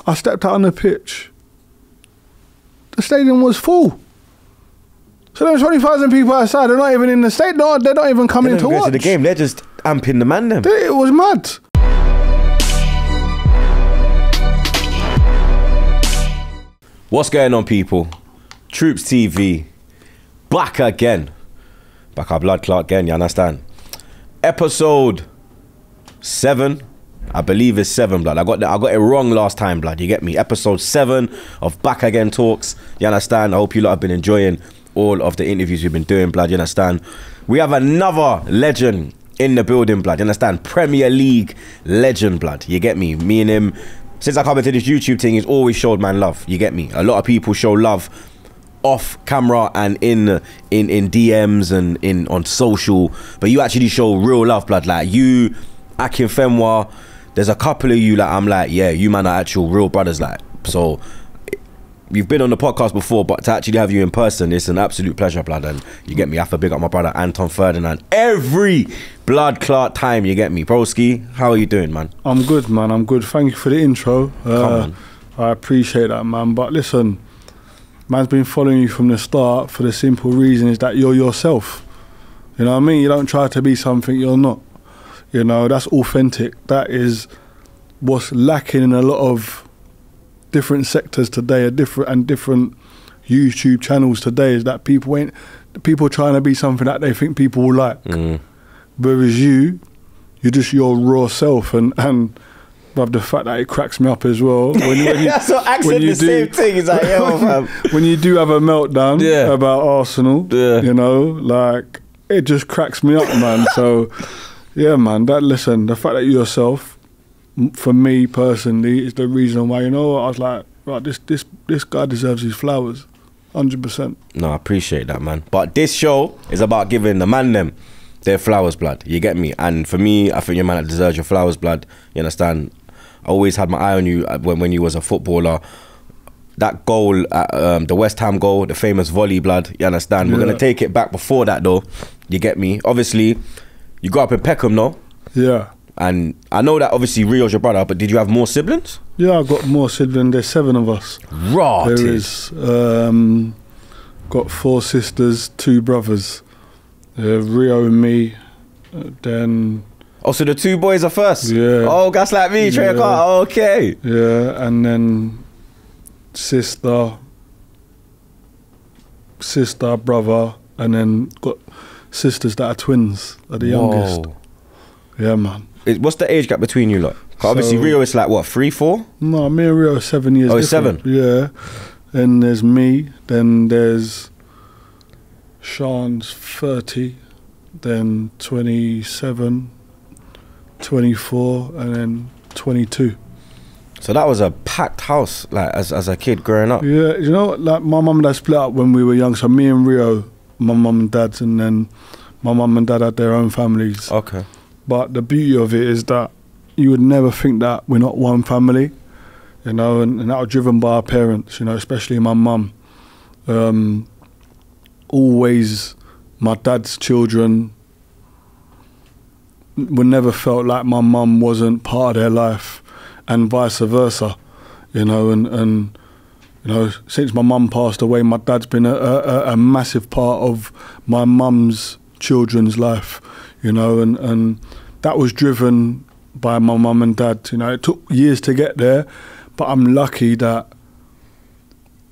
I stepped out on the pitch. The stadium was full. So there's 20,000 people outside. They're not even in the stadium. No, they're not even coming to watch. To the game. They're just amping the man. Them. It was mad. What's going on, people? TroopzTV back again. Back our blood clot again. You understand? Episode 7. I believe it's 7, blood. I got it wrong last time, blood. You get me? Episode 7 of Back Again Talks. You understand? I hope you lot have been enjoying all of the interviews we've been doing, blood. You understand? We have another legend in the building, blood. You understand? Premier League legend, blood. You get me? Me and him, since I come into this YouTube thing, he's always showed man love. You get me? A lot of people show love off camera and in DMs and on social, but you actually show real love, blood. Like you, Anton Ferdinand, there's a couple of you like I'm like, yeah, you man are actual real brothers, like. So you've been on the podcast before, but to actually have you in person, it's an absolute pleasure, blood. And you get me, I have to big up my brother Anton Ferdinand every blood clot time. You get me, broski. How are you doing, man? I'm good, man. I'm good. Thank you for the intro. Come on. I appreciate that, man. But listen, man's been following you from the start for the simple reason is that you're yourself. You know what I mean? You don't try to be something you're not. You know, that's authentic. That is what's lacking in a lot of different sectors today, different YouTube channels today, is that people trying to be something that they think people will like. Whereas you're just your raw self, and but the fact that it cracks me up as well. When you, that's what accent the same thing. Is like, yo, fam. When you do have a meltdown about Arsenal, you know, like it just cracks me up, man. So yeah, man. Listen, the fact that you're yourself, for me personally, is the reason why, you know, I was like, right, this guy deserves his flowers, 100%. No, I appreciate that, man. But this show is about giving the man them their flowers, blood. You get me? And for me, I think you're a man that deserves your flowers, blood. You understand? I always had my eye on you when you was a footballer. That goal, the West Ham goal, the famous volley, blood. You understand? We're gonna take it back before that, though. You get me? Obviously, you grew up in Peckham, no? Yeah. And I know that obviously Rio's your brother, but did you have more siblings? Yeah, I've got more siblings. There's 7 of us. Right. There is got 4 sisters, 2 brothers. Rio and me. Then. Oh, so the 2 boys are first? Yeah. Oh, that's like me, Trey. Okay. Yeah, and then sister, brother, and then got sisters that are twins, are the youngest. Yeah, man. What's the age gap between you lot? So, obviously Rio is like what, 3, 4? No, me and Rio are 7 years. Oh, it's 7? Yeah. Then there's me, then there's Sean's 30, then 27, 24, and then 22. So that was a packed house, like as a kid growing up. Yeah, you know, like my mum and dad split up when we were young. So me and Rio, my mum and dad's, and then my mum and dad had their own families. Okay. But the beauty of it is that you would never think that we're not one family, you know, and that was driven by our parents, you know, especially my mum. Always, my dad's children were never felt like my mum wasn't part of their life, and vice versa, you know, and you know, since my mum passed away, my dad's been a massive part of my mum's children's life, you know, and that was driven by my mum and dad. You know, it took years to get there, but I'm lucky that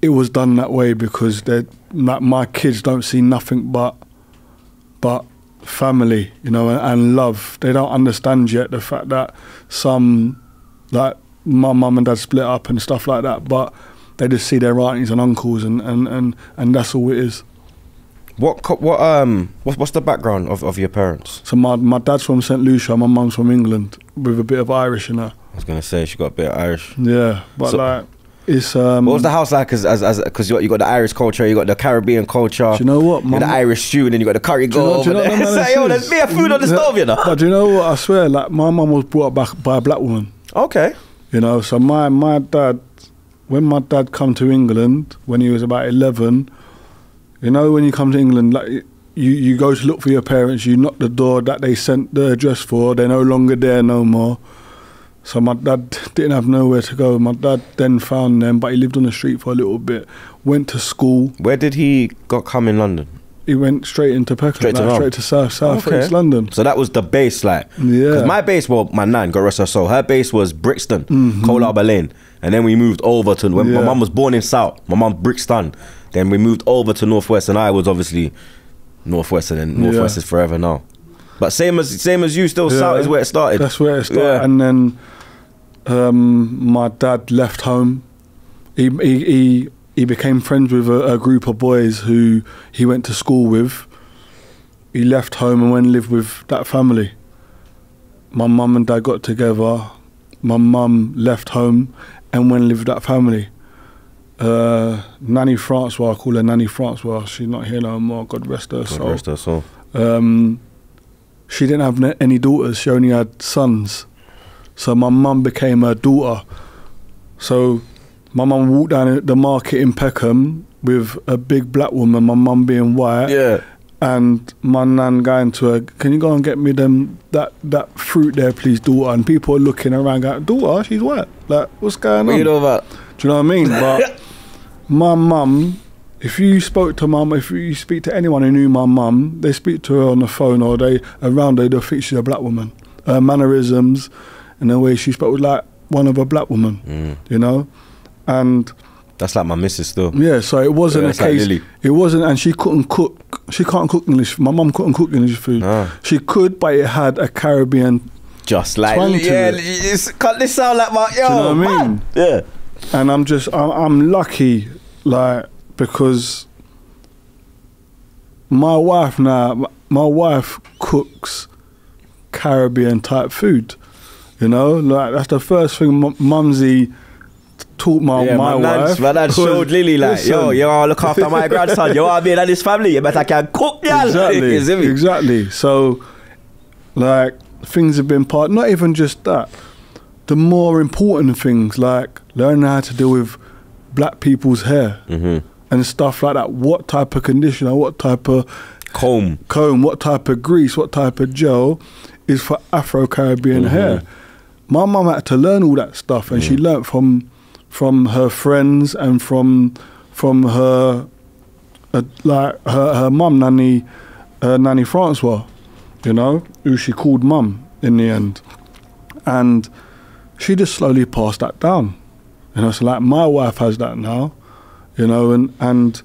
it was done that way, because like, my kids don't see nothing but family, you know, and love. They don't understand yet the fact that some, like my mum and dad split up and stuff like that, but they just see their aunties and uncles, and that's all it is. What's the background of your parents? So my dad's from St. Lucia, my mum's from England, with a bit of Irish in her. I was gonna say she got a bit of Irish. Yeah, but so, like it's what was the house like? Because you got the Irish culture, you got the Caribbean culture. Do you know what? You got the Irish stew, and then you got the curry goat. There's beer food on the stove, you know. But do you know what? I swear, like my mum was brought up by a black woman. Okay. You know, so my dad, when my dad come to England when he was about 11. You know, when you come to England, like you go to look for your parents, you knock the door that they sent the address for, they're no longer there no more. So my dad didn't have nowhere to go. My dad then found them, but he lived on the street for a little bit. Went to school. Where did he come in London? He went straight into Peckham, straight to South East London. So that was the base, like. Yeah. Because my base, well, my nan, God rest her soul, her base was Brixton, Cole Harbour Lane. And then we moved over to, when my mum was born in South, my mum Brixton. Then we moved over to Northwest, and I was obviously Northwest, and then Northwest is forever now. But same as you, still South is where it started. That's where it started. Yeah. And then my dad left home. He became friends with a group of boys who he went to school with. He left home and went and lived with that family. My mum and dad got together. My mum left home and went and lived with that family. Nanny Francois, I call her Nanny Francois. She's not here no more. God rest her soul. God rest her soul. She didn't have any daughters. She only had sons. So my mum became her daughter. So my mum walked down the market in Peckham with a big black woman, my mum being white. Yeah. And my nan going to her, can you go and get me that fruit there, please, daughter? And people are looking around going, daughter, she's white. Like, what's going on? You know that? Do you know what I mean? But my mum, if you spoke to mum, if you speak to anyone who knew my mum, they speak to her on the phone or they'll think she's a black woman. Her mannerisms and the way she spoke was like one of a black woman, you know? And that's like my missus still. Yeah, so it wasn't a case. Like it wasn't, and she couldn't cook. She can't cook English. My mum couldn't cook English food. No. She could, but it had a Caribbean. Just like can't this sound like my? Yo, do you know what I mean? Yeah. And I'm lucky, like, because my wife cooks Caribbean type food. You know, like that's the first thing Mumsy taught my wife. My dad showed Lily like, listen, yo, look after my grandson. You are being in this family. You better can cook, yeah. Exactly. So, like, things have been not even just that. The more important things, like learning how to deal with black people's hair and stuff like that. What type of conditioner, what type of comb, what type of grease, what type of gel is for Afro-Caribbean hair. My mum had to learn all that stuff, and she learnt from her friends and from her her mum, Nanny Francois, you know, who she called mum in the end, and she just slowly passed that down. You know, so like my wife has that now, you know, and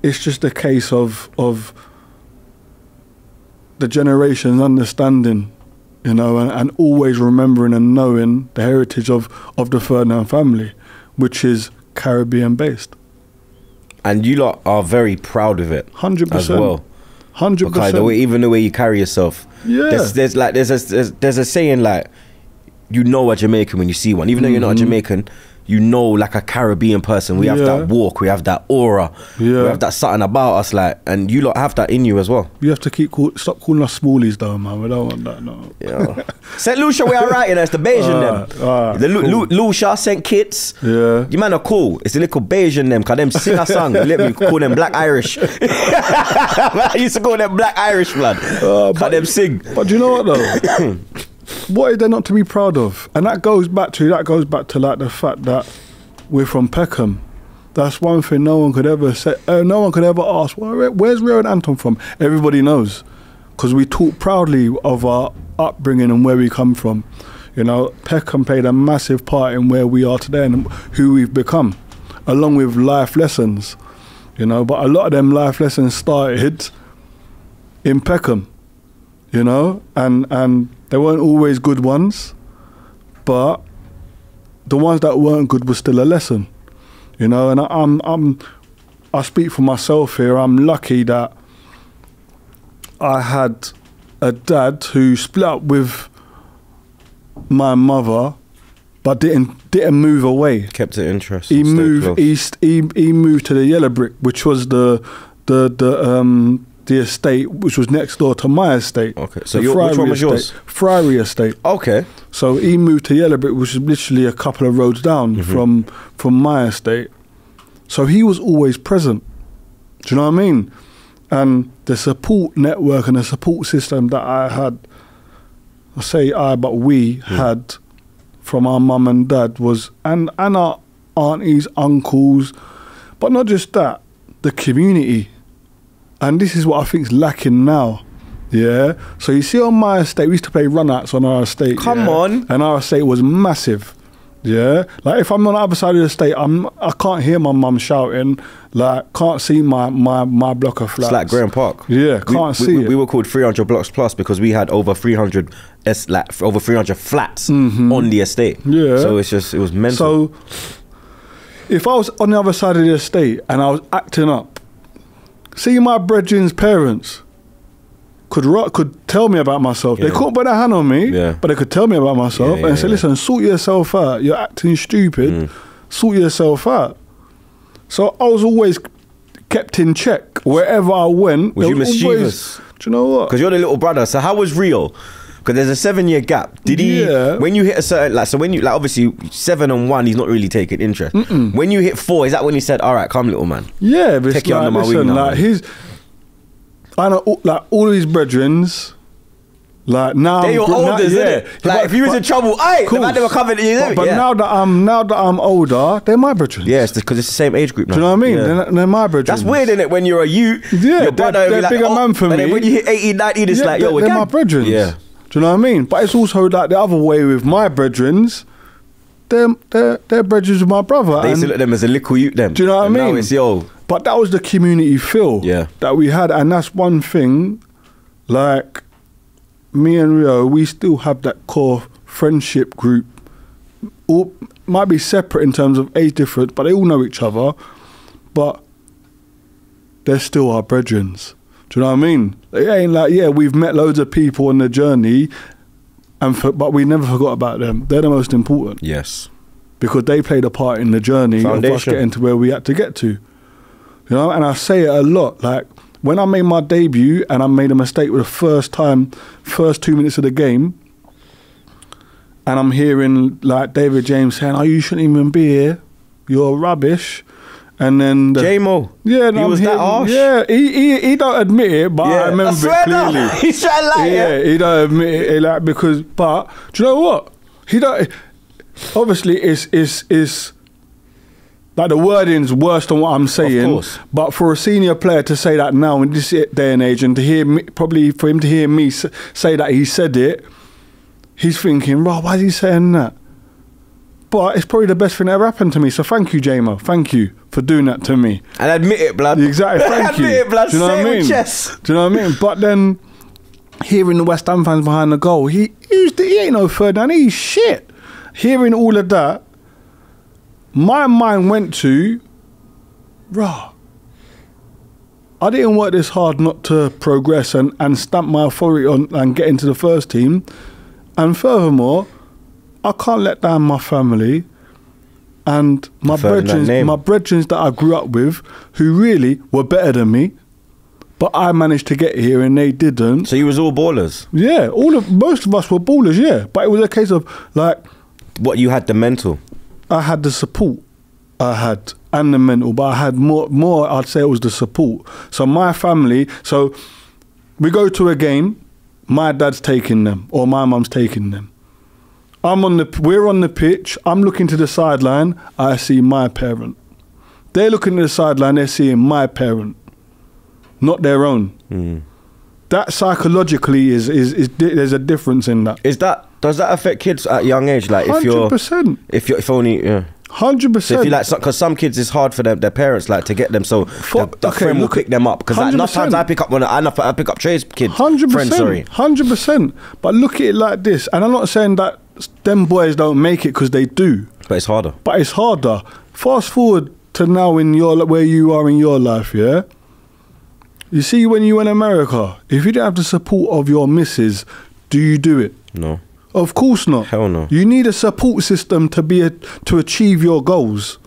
it's just a case of the generations understanding, you know, and always remembering and knowing the heritage of the Ferdinand family, which is Caribbean based. And you lot are very proud of it. 100%. As well. 100%. Because even the way you carry yourself. Yeah. There's a saying like, you know a Jamaican when you see one. Even though you're not a Jamaican, you know, like a Caribbean person. We have that walk, we have that aura, we have that something about us, like, and you lot have that in you as well. You have to stop calling us smoolies though, man. We don't want that, no. Yeah. St. Lucia, we are right, you know, it's the Bayesian them. The cool. Lucia, St. Kitts. Yeah. You man are cool. It's the little Bayesian them, cause them sing a song. Let me call them Black Irish. I used to call them Black Irish, man. Cause them sing. But do you know what though? What is there not to be proud of? And that goes back to like the fact that we're from Peckham. That's one thing no one could ever say. No one could ever ask, where's Rio and Anton from? Everybody knows, because we talk proudly of our upbringing and where we come from. You know, Peckham played a massive part in where we are today and who we've become, along with life lessons. You know, but a lot of them life lessons started in Peckham. You know, and they weren't always good ones, but the ones that weren't good was still a lesson, you know. And I speak for myself here. I'm lucky that I had a dad who split up with my mother, but didn't move away. Kept it interesting. He moved east. He moved to the Yellow Brick, which was the estate which was next door to my estate. Okay, so which one was yours? Friary Estate. Okay. So he moved to Yellow Brick, which is literally a couple of roads down from my estate. So he was always present. Do you know what I mean? And the support network and the support system that I had, I say I, but we had from our mum and dad was, and our aunties, uncles, but not just that, the community. And this is what I think is lacking now. Yeah. So you see on my estate, we used to play run-outs on our estate. Come on. And our estate was massive. Yeah. Like if I'm on the other side of the estate, I can't hear my mum shouting. Like can't see my block of flats. It's like Graham Park. Yeah, can't see it. We were called 300 blocks plus because we had over 300 flats on the estate. Yeah. So it was mental. So if I was on the other side of the estate and I was acting up, see my brethren's parents could tell me about myself. They couldn't put their hand on me, but they could tell me about myself and say, listen, sort yourself out. You're acting stupid. Sort yourself out. So I was always kept in check wherever I went. Was you mischievous? Do you know what? Because you're the little brother. So how was Rio? Because there's a 7-year gap. Did he? When you hit a certain so when you obviously 7 and 1, he's not really taking interest. When you hit 4, is that when he said, "All right, come, little man"? Yeah, but take you under my wing now. I know all of his brethrens. Like now, they're your elders, isn't it? Like if you was in trouble, the man never covered you. But now that I'm older, they're my brethren. Yeah, because it's the same age group now. Do you know what I mean? They're my brethren. That's weird, isn't it? When you're a youth, your brother they're like, bigger man for me. And then when you hit 18, 19, it's like, yo, they're my brethren. Yeah. Do you know what I mean? But it's also like the other way with my brethrens. They're brethren with my brother. They used to look at them as a little youth. Them. Do you know what I mean? Now it's yo. But that was the community feel that we had, and that's one thing. Like me and Rio, we still have that core friendship group. All might be separate in terms of age difference, but they all know each other. But they're still our brethrens. Do you know what I mean? It ain't like, we've met loads of people on the journey, but we never forgot about them. They're the most important. Yes. Because they played a part in the journey of us getting to where we had to get to. You know, and I say it a lot, like, when I made my debut and I made a mistake with the first 2 minutes of the game, and I'm hearing like David James saying, "Oh, you shouldn't even be here. You're rubbish." And then J-Mo, he was that harsh. Yeah, he don't admit it, but I remember it clearly. He's trying to lie. Yeah, he don't admit it, like, because. But do you know what? He don't. Obviously, it's like the wording's worse than what I'm saying. Of course. But for a senior player to say that now in this day and age, and to hear me, probably for him to hear me say that he said it, he's thinking, "Bro, why is he saying that?" But it's probably the best thing that ever happened to me. So thank you, J-Mo. Thank you for doing that to me. And admit it, blood. Exactly. Thank you. Admit it, blood. Do you know what I mean? Chest. Do you know what I mean? But then hearing the West Ham fans behind the goal, he ain't no Ferdinand. He's shit. Hearing all of that, my mind went to, rah, I didn't work this hard not to progress and stamp my authority on and get into the first team. And furthermore, I can't let down my family and my brethren that I grew up with, who really were better than me. But I managed to get here and they didn't. So you was all ballers? Yeah, most of us were ballers, yeah. But it was a case of like... What, you had the mental? I had the support, and the mental, but I had more, I'd say it was the support. So my family, so we go to a game, my dad's taking them, or my mum's taking them. We're on the pitch, I'm looking to the sideline, I see my parent. They're looking to the sideline, they're seeing my parent, not their own. That psychologically is there's a difference in that. Does that affect kids at a young age? Like 100%. If only 100%. So if you like, because some kids it's hard for their parents like to get them, so the friend will pick them up. Because like, enough times I pick up Trey's kids. 100%. Friends, sorry. 100%. But look at it like this, and I'm not saying that them boys don't make it, because they do. But it's harder. Fast forward to now in where you are in your life, yeah. You see, when you in America, if you don't have the support of your missus, do you do it? No. Of course not. Hell no. You need a support system to achieve your goals.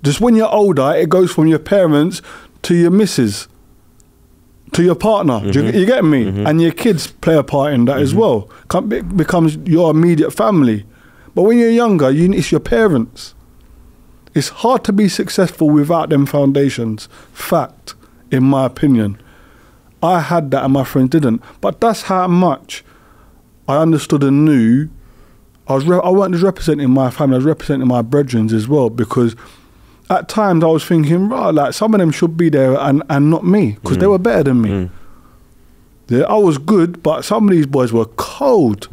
Just when you're older, it goes from your parents to your missus, to your partner. You get me? And your kids play a part in that as well. It becomes your immediate family. But when you're younger, it's your parents. It's hard to be successful without them foundations. Fact, in my opinion. I had that and my friends didn't. But that's how much I understood and knew I wasn't just representing my family, I was representing my brethren as well, because at times I was thinking, right, like some of them should be there and not me, because they were better than me. Yeah, I was good, but some of these boys were cold.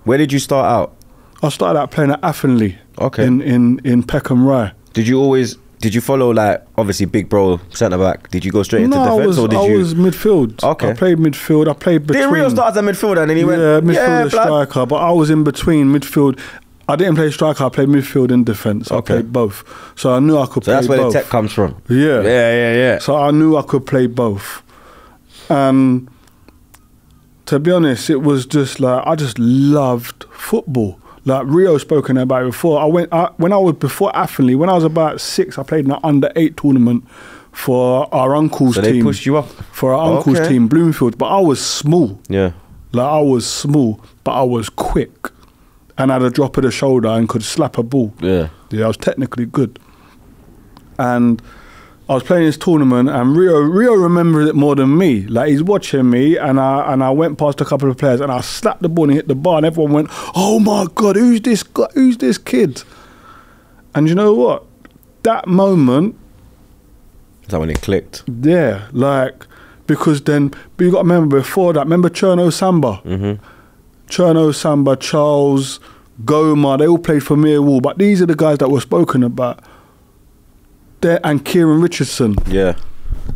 Where did you start out? I started out playing at Athenley. Okay. In Peckham Rye. Did you follow, like, obviously big bro centre back? Did you go straight into defence, or did you? I was midfield. Okay. I played midfield. I played between. Did Rio start as a midfielder and then he went? Yeah, midfielder, striker. But I was in between midfield. I didn't play striker. I played midfield and defence. I played both. So I knew I could play both. So that's where the tech comes from. Yeah. Yeah. So I knew I could play both. And to be honest, it was just like, I just loved football. Like Rio spoken about it before. Before Athenley, when I was about 6, I played in an under-8 tournament for our uncle's team. So they pushed you up? For our uncle's team, Bloomfield. But I was small. Yeah. Like I was small, but I was quick. And I had a drop of the shoulder and could slap a ball. Yeah. Yeah, I was technically good. And I was playing this tournament, and Rio remembers it more than me. Like, he's watching me, and I went past a couple of players, and I slapped the ball and hit the bar, and everyone went, "Oh my God, who's this guy? Who's this kid?" And you know what? That moment. Is that when it clicked? Yeah, like, because then, but you got to remember before that. Remember Cherno Samba? Cherno Samba, Charles, Goma. They all played for Millwall, but these are the guys that were spoken about. And Kieran Richardson. Yeah.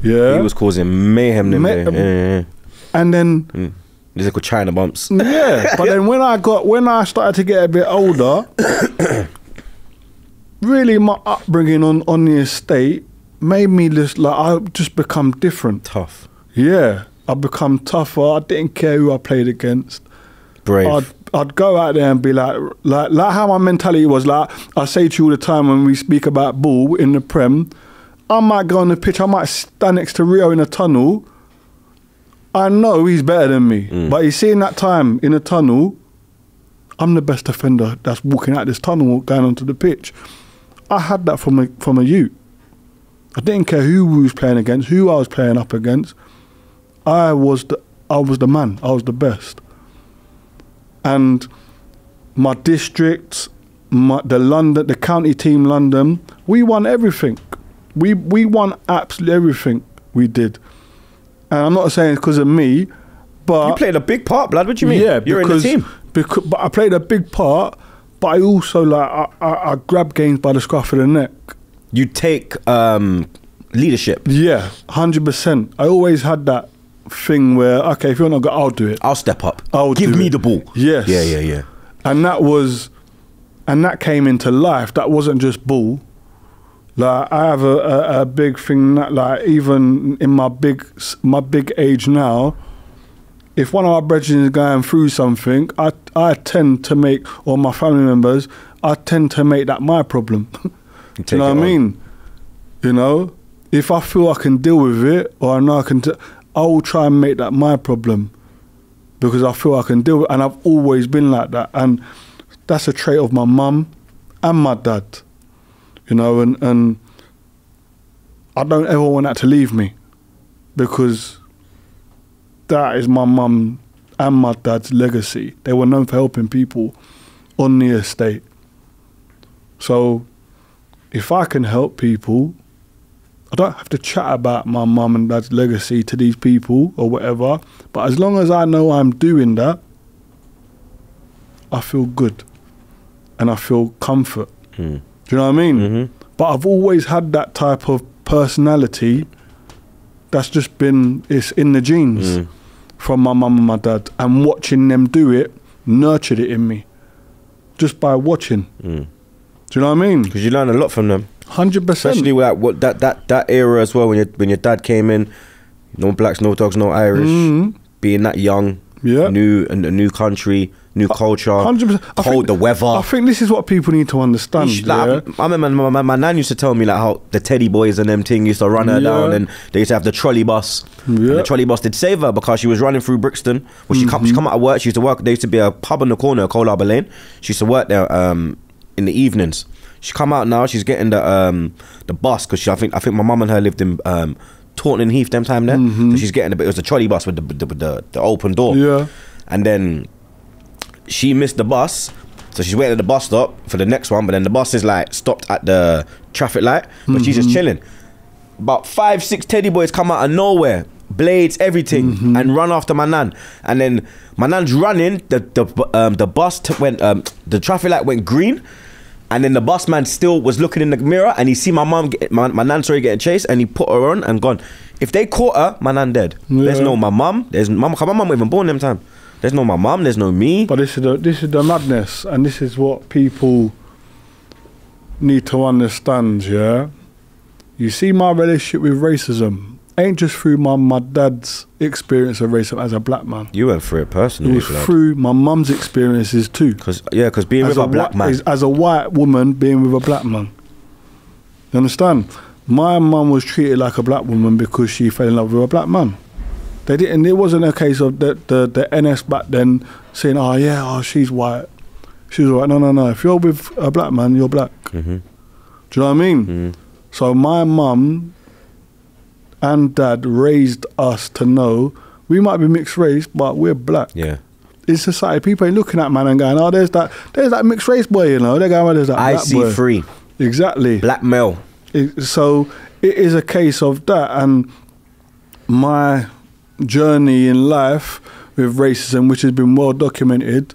He was causing mayhem them there. And then these are called China bumps. Yeah. But then when I started to get a bit older, really my upbringing on the estate made me just like, I just become different. Tough. Yeah. I become tougher. I didn't care who I played against. Brave. I'd go out there and be like how my mentality was. Like I say to you all the time when we speak about ball in the Prem, I might go on the pitch, I might stand next to Rio in a tunnel. I know he's better than me, but he's seeing that time in a tunnel, I'm the best defender that's walking out this tunnel going onto the pitch. I had that from a youth. I didn't care who we was playing against, who I was playing up against. I was the man. I was the best. And my district, the county team London, we won everything. We won absolutely everything we did. And I'm not saying it's because of me, but... You played a big part, blood. What do you mean? Yeah, you're in the team. But I played a big part, but I also, like, I grabbed games by the scruff of the neck. You take leadership. Yeah, 100%. I always had that thing where, okay, if you're not good, I'll do it. I'll step up. Give me the ball. Yes. Yeah. And that came into life. That wasn't just ball. Like I have a big thing that, like, even in my big age now, if one of our brethren is going through something, I tend to make, or my family members, I tend to make that my problem. Do you know what I mean? You know, if I feel I can deal with it, or I know I will try and make that my problem, because I feel I can deal with it, and I've always been like that, and that's a trait of my mum and my dad, you know, and I don't ever want that to leave me, because that is my mum and my dad's legacy. They were known for helping people on the estate. So if I can help people, I don't have to chat about my mum and dad's legacy to these people or whatever, but as long as I know I'm doing that, I feel good and I feel comfort. Do you know what I mean? But I've always had that type of personality that's just been, it's in the genes from my mum and my dad, and watching them do it nurtured it in me just by watching. Do you know what I mean? Because you learn a lot from them. 100%. Especially with that era as well, when your dad came in, no blacks, no dogs, no Irish, being that young, a new country, new culture, 100%. The weather. I think this is what people need to understand. Like, I remember my nan used to tell me like how the Teddy boys and them thing used to run her down, and they used to have the trolley bus. And the trolley bus did save her because she was running through Brixton. Well, she come out of work. She used to work. There used to be a pub on the corner, Cole Harbour Lane. She used to work there in the evenings. She come out now. She's getting the bus because I think my mum and her lived in Taunton and Heath them time there. So she's getting it was the trolley bus with the open door. Yeah. And then she missed the bus, So she's waiting at the bus stop for the next one, but then the bus is like stopped at the traffic light, but she's just chilling. About 5, 6 teddy boys come out of nowhere, blades, everything, and run after my nan. And then my nan's running. The bus went. The traffic light went green, and then the bus man still was looking in the mirror, and he see my mum, my nan, sorry, getting chased, and he put her on and gone. If they caught her, my nan dead. There's no my mum. There's mum. My mum wasn't even born them time. There's no my mum. There's no me. But this is the madness, and this is what people need to understand. Yeah, you see, my relationship with racism ain't just through my dad's experience of racism as a black man. You went through it personally. It was through my mum's experiences too. Because being with a black man, as a white woman being with a black man. You understand? My mum was treated like a black woman because she fell in love with a black man. They didn't. It wasn't a case of the NS back then saying, "Oh yeah, oh she's white, she's white." No. If you're with a black man, you're black. Do you know what I mean? So my mum and dad raised us to know we might be mixed race, but we're black. Yeah. In society, people ain't looking at man and going, "Oh, there's that mixed race boy," you know. They're going, "Oh, there's that black boy." I see free. Exactly. Black male. So it is a case of that, and my journey in life with racism, which has been well documented,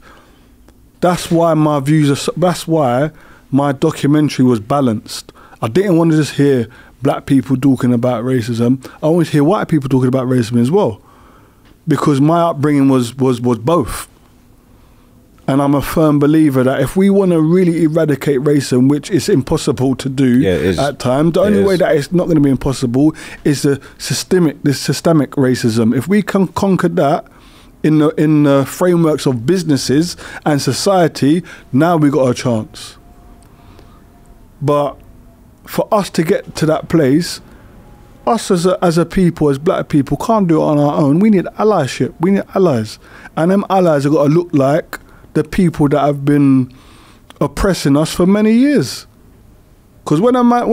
that's why my views are, that's why my documentary was balanced. I didn't want to just hear black people talking about racism. I wanted to hear white people talking about racism as well, because my upbringing was both. And I'm a firm believer that if we want to really eradicate racism, which is impossible to do at times, the only way that it's not going to be impossible is the systemic racism. If we can conquer that in the frameworks of businesses and society, now we got a chance. But for us to get to that place, us as a people, as black people, can't do it on our own. We need allyship. We need allies, and them allies have got to look like the people that have been oppressing us for many years. Because when the white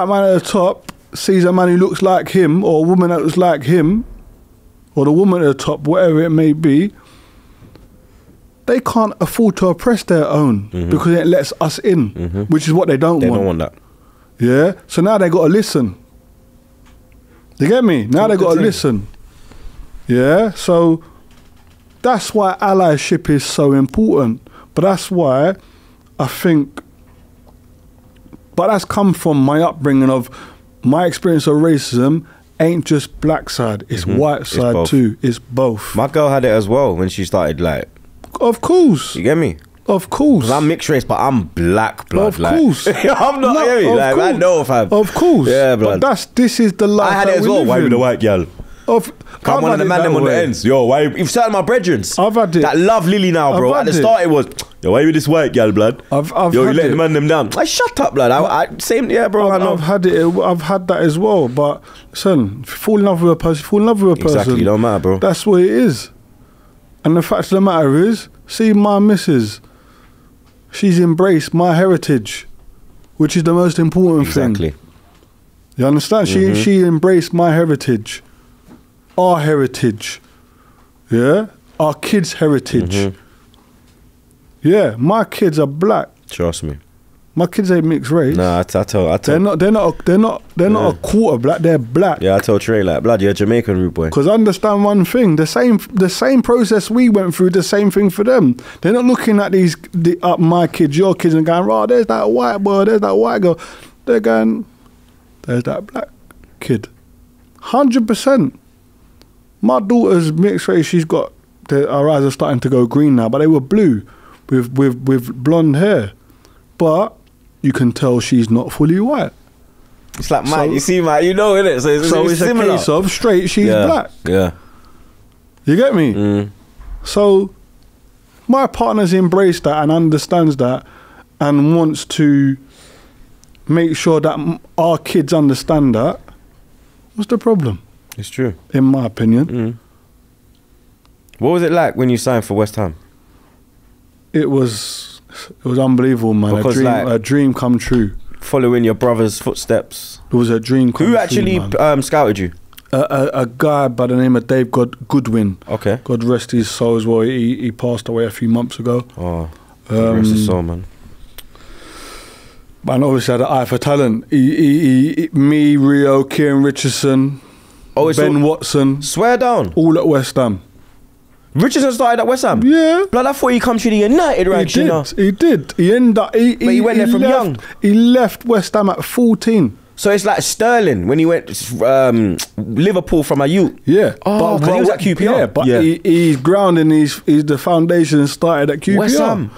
man at the top sees a man who looks like him, or a woman that looks like him, or the woman at the top, whatever it may be, they can't afford to oppress their own because it lets us in, which is what they don't want. They don't want that. Yeah. So now they got to listen. You get me? Now they got to listen. Yeah. So that's why allyship is so important. But that's why I think, but that's come from my upbringing of my experience of racism ain't just black side, it's white side too. It's both. My girl had it as well when she started, like. Of course. You get me? Of course. 'Cause I'm mixed race, but I'm black blood. Of course. I'm not, like, I know if I'm. Of course. Yeah, blood. But this is the life I had it as well. Why with the white girl? Come one of the man them on the ends. Yo, why you've started my brethrens? I've had it. That love Lily now, bro. At the start it was, yo, why you with this white girl, blood? Yo, you let the man them down. Like, shut up, blood. Yeah, bro. I've had it. I've had that as well. But listen, if you fall in love with a person, fall in love with a person. Exactly, don't matter, bro. That's what it is. And the fact of the matter is, see my missus, she's embraced my heritage, which is the most important thing. Exactly. You understand? She embraced my heritage. Our heritage, yeah, our kids' heritage. Yeah, my kids are black. Trust me, my kids ain't mixed race. Nah, I tell. They're not a quarter black. They're black. Yeah, I told Trey, like, blood, you're a Jamaican rude boy. Because understand one thing: the same process we went through, the same thing for them. They're not looking at my kids, your kids, and going, "Oh, there's that white boy, there's that white girl." They're going, "There's that black kid." 100%. My daughter's mixed race, she's got, her eyes are starting to go green now, but they were blue with blonde hair. But you can tell she's not fully white. It's like, man, you see, man, you know, innit? So it's a case of straight, she's black. Yeah. You get me? So my partner's embraced that and understands that and wants to make sure that our kids understand that. What's the problem? It's true. In my opinion. What was it like when you signed for West Ham? It was unbelievable, man. Because a dream come true. Following your brother's footsteps. It was a dream come true. Who actually scouted you? a guy by the name of Dave Goodwin. Okay. God rest his soul as well. He passed away a few months ago. Oh, God rest his soul, man. Man, obviously had an eye for talent. Me, Rio, Kieran Richardson, Ben Watson. Swear down. All at West Ham. Richardson started at West Ham? Yeah. Blood, I thought he come to the United ranks, you know. He did. He ended up... But he went there from young. He left West Ham at 14. So it's like Sterling when he went Liverpool from a youth. Yeah. Oh, because he was at QPR. Yeah, but he's grounding, he's the foundation started at QPR. West Ham.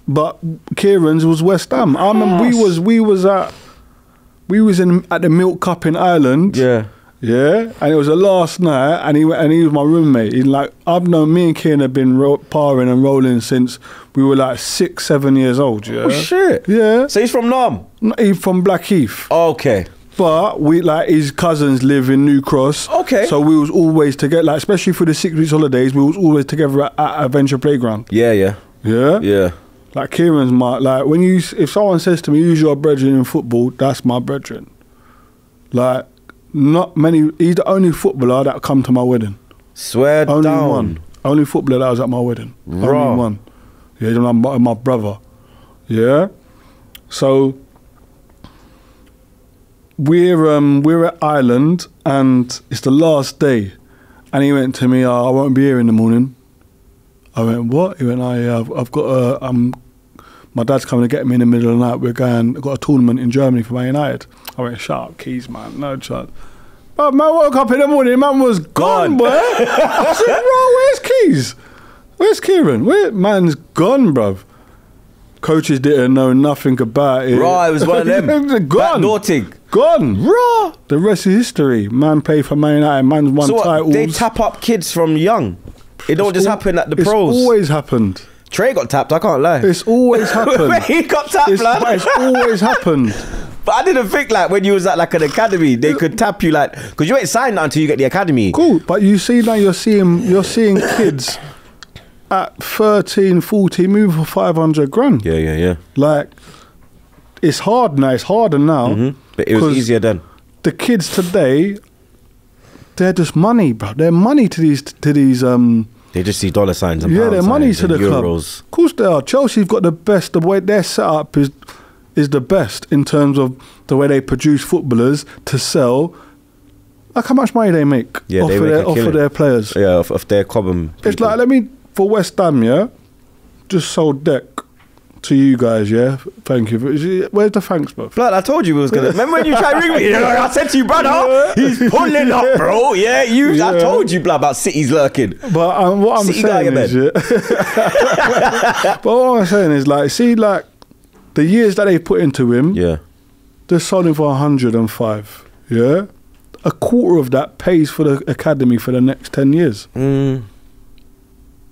But Kieran's was West Ham. I remember we was at the Milk Cup in Ireland. Yeah. Yeah, and it was the last night, and he was my roommate. He's like, me and Kieran have been parring and rolling since we were like 6, 7 years old. Yeah. Oh shit. Yeah. So he's from Nam. He's from Blackheath. Okay. But his cousins live in New Cross. Okay. So we was always together, like especially for the 6 weeks holidays, we was always together at Adventure Playground. Yeah, yeah. Yeah. Yeah. Like Kieran's if someone says to me, "Who's your brethren in football?" That's my brethren. Like. Not many. He's the only footballer that come to my wedding. Swear only down. One. Only footballer that was at my wedding. Raw. Only one. Yeah, he's my brother. Yeah. So we're at Ireland and it's the last day, and he went to me, "I won't be here in the morning." I went, "What?" He went, "I've got my dad's coming to get me in the middle of the night. I've got a tournament in Germany for Man United." I went, "Shut up, Keys, man. No chance." But man woke up in the morning, man was gone, boy. I said, "Bro, where's Keys? Where's Kieran? Man's gone, bruv." Coaches didn't know nothing about it. Raw, it was one of them. Gone. Gone. Raw. The rest is history. Man played for Man United, man's won titles. They tap up kids from young. It don't just happen at the pros. It's always happened. Trey got tapped, I can't lie. It's always happened. He got tapped, But it's always happened. But I didn't think like when you was at like an academy, they could tap you like, because you ain't signed until you get the academy. Cool, but you see now you're seeing kids at 13, 14 moving for 500 grand. Yeah, yeah, yeah. Like, it's hard now. It's harder now. Mm-hmm. But it was easier then. The kids today, they're just money, bro. They're money to these. They just see dollar signs and pound they're money to the euros. club. Of course they are. Chelsea's got the best. The way their setup is the best in terms of the way they produce footballers to sell. Like how much money they make off of their players. Yeah, off their common people. It's like, for West Ham, yeah, just sold Deck to you guys, yeah. Thank you. Where's the thanks, bro? Blood, I told you we was gonna. Remember when you tried to ring me? I said to you, brother, he's pulling up, bro. Yeah, I told you, blood, about City's lurking. But what I'm saying is, but what I'm saying is, like, see, like the years that they put into him, yeah, they sold him for 105. Yeah, a quarter of that pays for the academy for the next 10 years.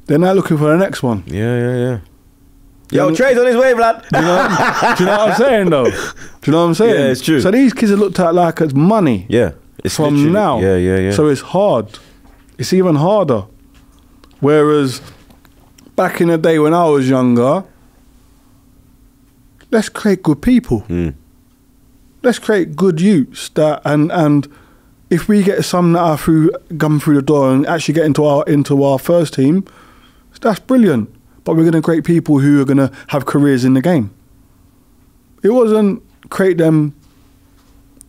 They're now looking for the next one. Yeah. Yo, Trey's on his way, blood. Do you know what I'm saying, though? Do you know what I'm saying? Yeah, it's true. So these kids are looked at like it's money. Yeah. It's from now. Yeah. So it's hard. It's even harder. Whereas back in the day when I was younger, let's create good people. Let's create good youths that and if we get some that are come through the door and actually get into our first team, that's brilliant. But we're going to create people who are going to have careers in the game. It wasn't create them.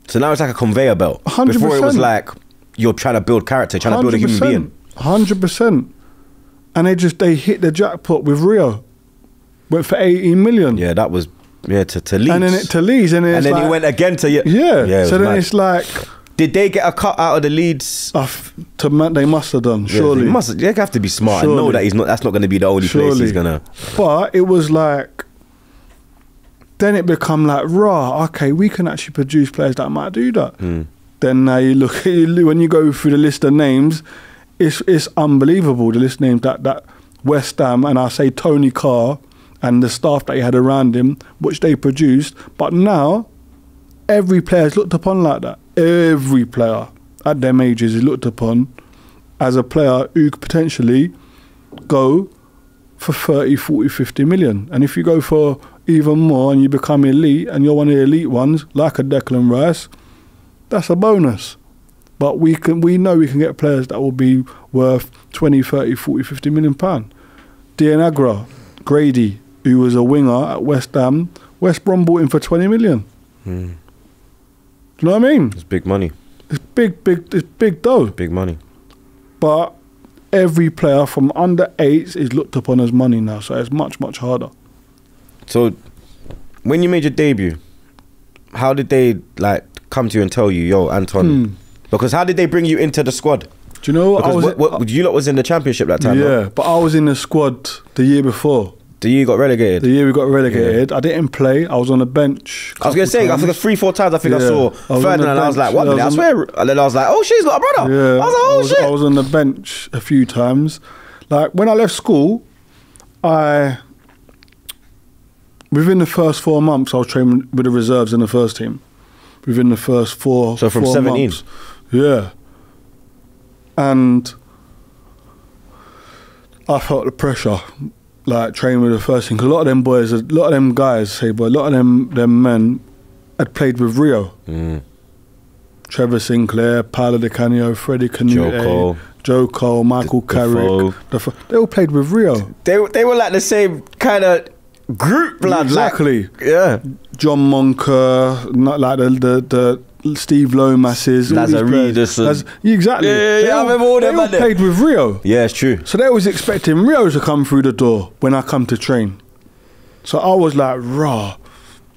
So now it's like a conveyor belt. 100%. Before it was like you're trying to build character, trying to build a human being. 100%. And they hit the jackpot with Rio. Went for 18 million. Yeah, that was to Leeds. And then to Leeds. And then he went again to... Yeah. So then it's like... Did they get a cut out of the Leeds? They must have done, surely. They have to be smart and know that that's not going to be the only place he's going to... But it was like... Then it become like, okay, we can actually produce players that might do that. Then now you look, when you go through the list of names, it's unbelievable, the list of names that West Ham, and I say Tony Carr, and the staff that he had around him, which they produced. But now, every player is looked upon like that. Every player at them ages is looked upon as a player who could potentially go for 30, 40, 50 million. And if you go for even more and you become elite and you're one of the elite ones, like a Declan Rice, that's a bonus. But we know we can get players that will be worth 20, 30, 40, 50 million pound. Dianagra, Grady, who was a winger at West Ham, West Brom bought him for 20 million. Do you know what I mean? It's big money. It's big dough. Big money. But every player from under 8s is looked upon as money now, so it's much, much harder. So, when you made your debut, how did they like come to you and tell you, yo, Anton? Because how did they bring you into the squad? Do you know what? Because you lot was in the championship that time. Yeah, but I was in the squad the year before. The year you got relegated? The year we got relegated. I didn't play. I was on the bench. I was going to say, I think 3-4 times I think I saw Ferdinand and I was like, what? I swear. And then I was like, oh, she's got a brother. Yeah, I was like, oh, shit. I was on the bench a few times. Like, when I left school, within the first 4 months, I was training with the reserves in the first team. Within the first 4 So from 4 17? months. Yeah. And I felt the pressure, like training with the first team. Because a lot of them boys, a lot of them guys, a lot of them men had played with Rio. Trevor Sinclair, Paolo Di Canio, Freddie Canute, Joe Cole, Michael Carrick. They all played with Rio. They were like the same kind of group, blood. Exactly. Like, yeah. John Monker, not like the Steve Lomas's. Lazaridis. Exactly. Yeah, I remember all them. They all played with Rio. Yeah, it's true. So they was expecting Rio to come through the door when I come to train. So I was like, rah,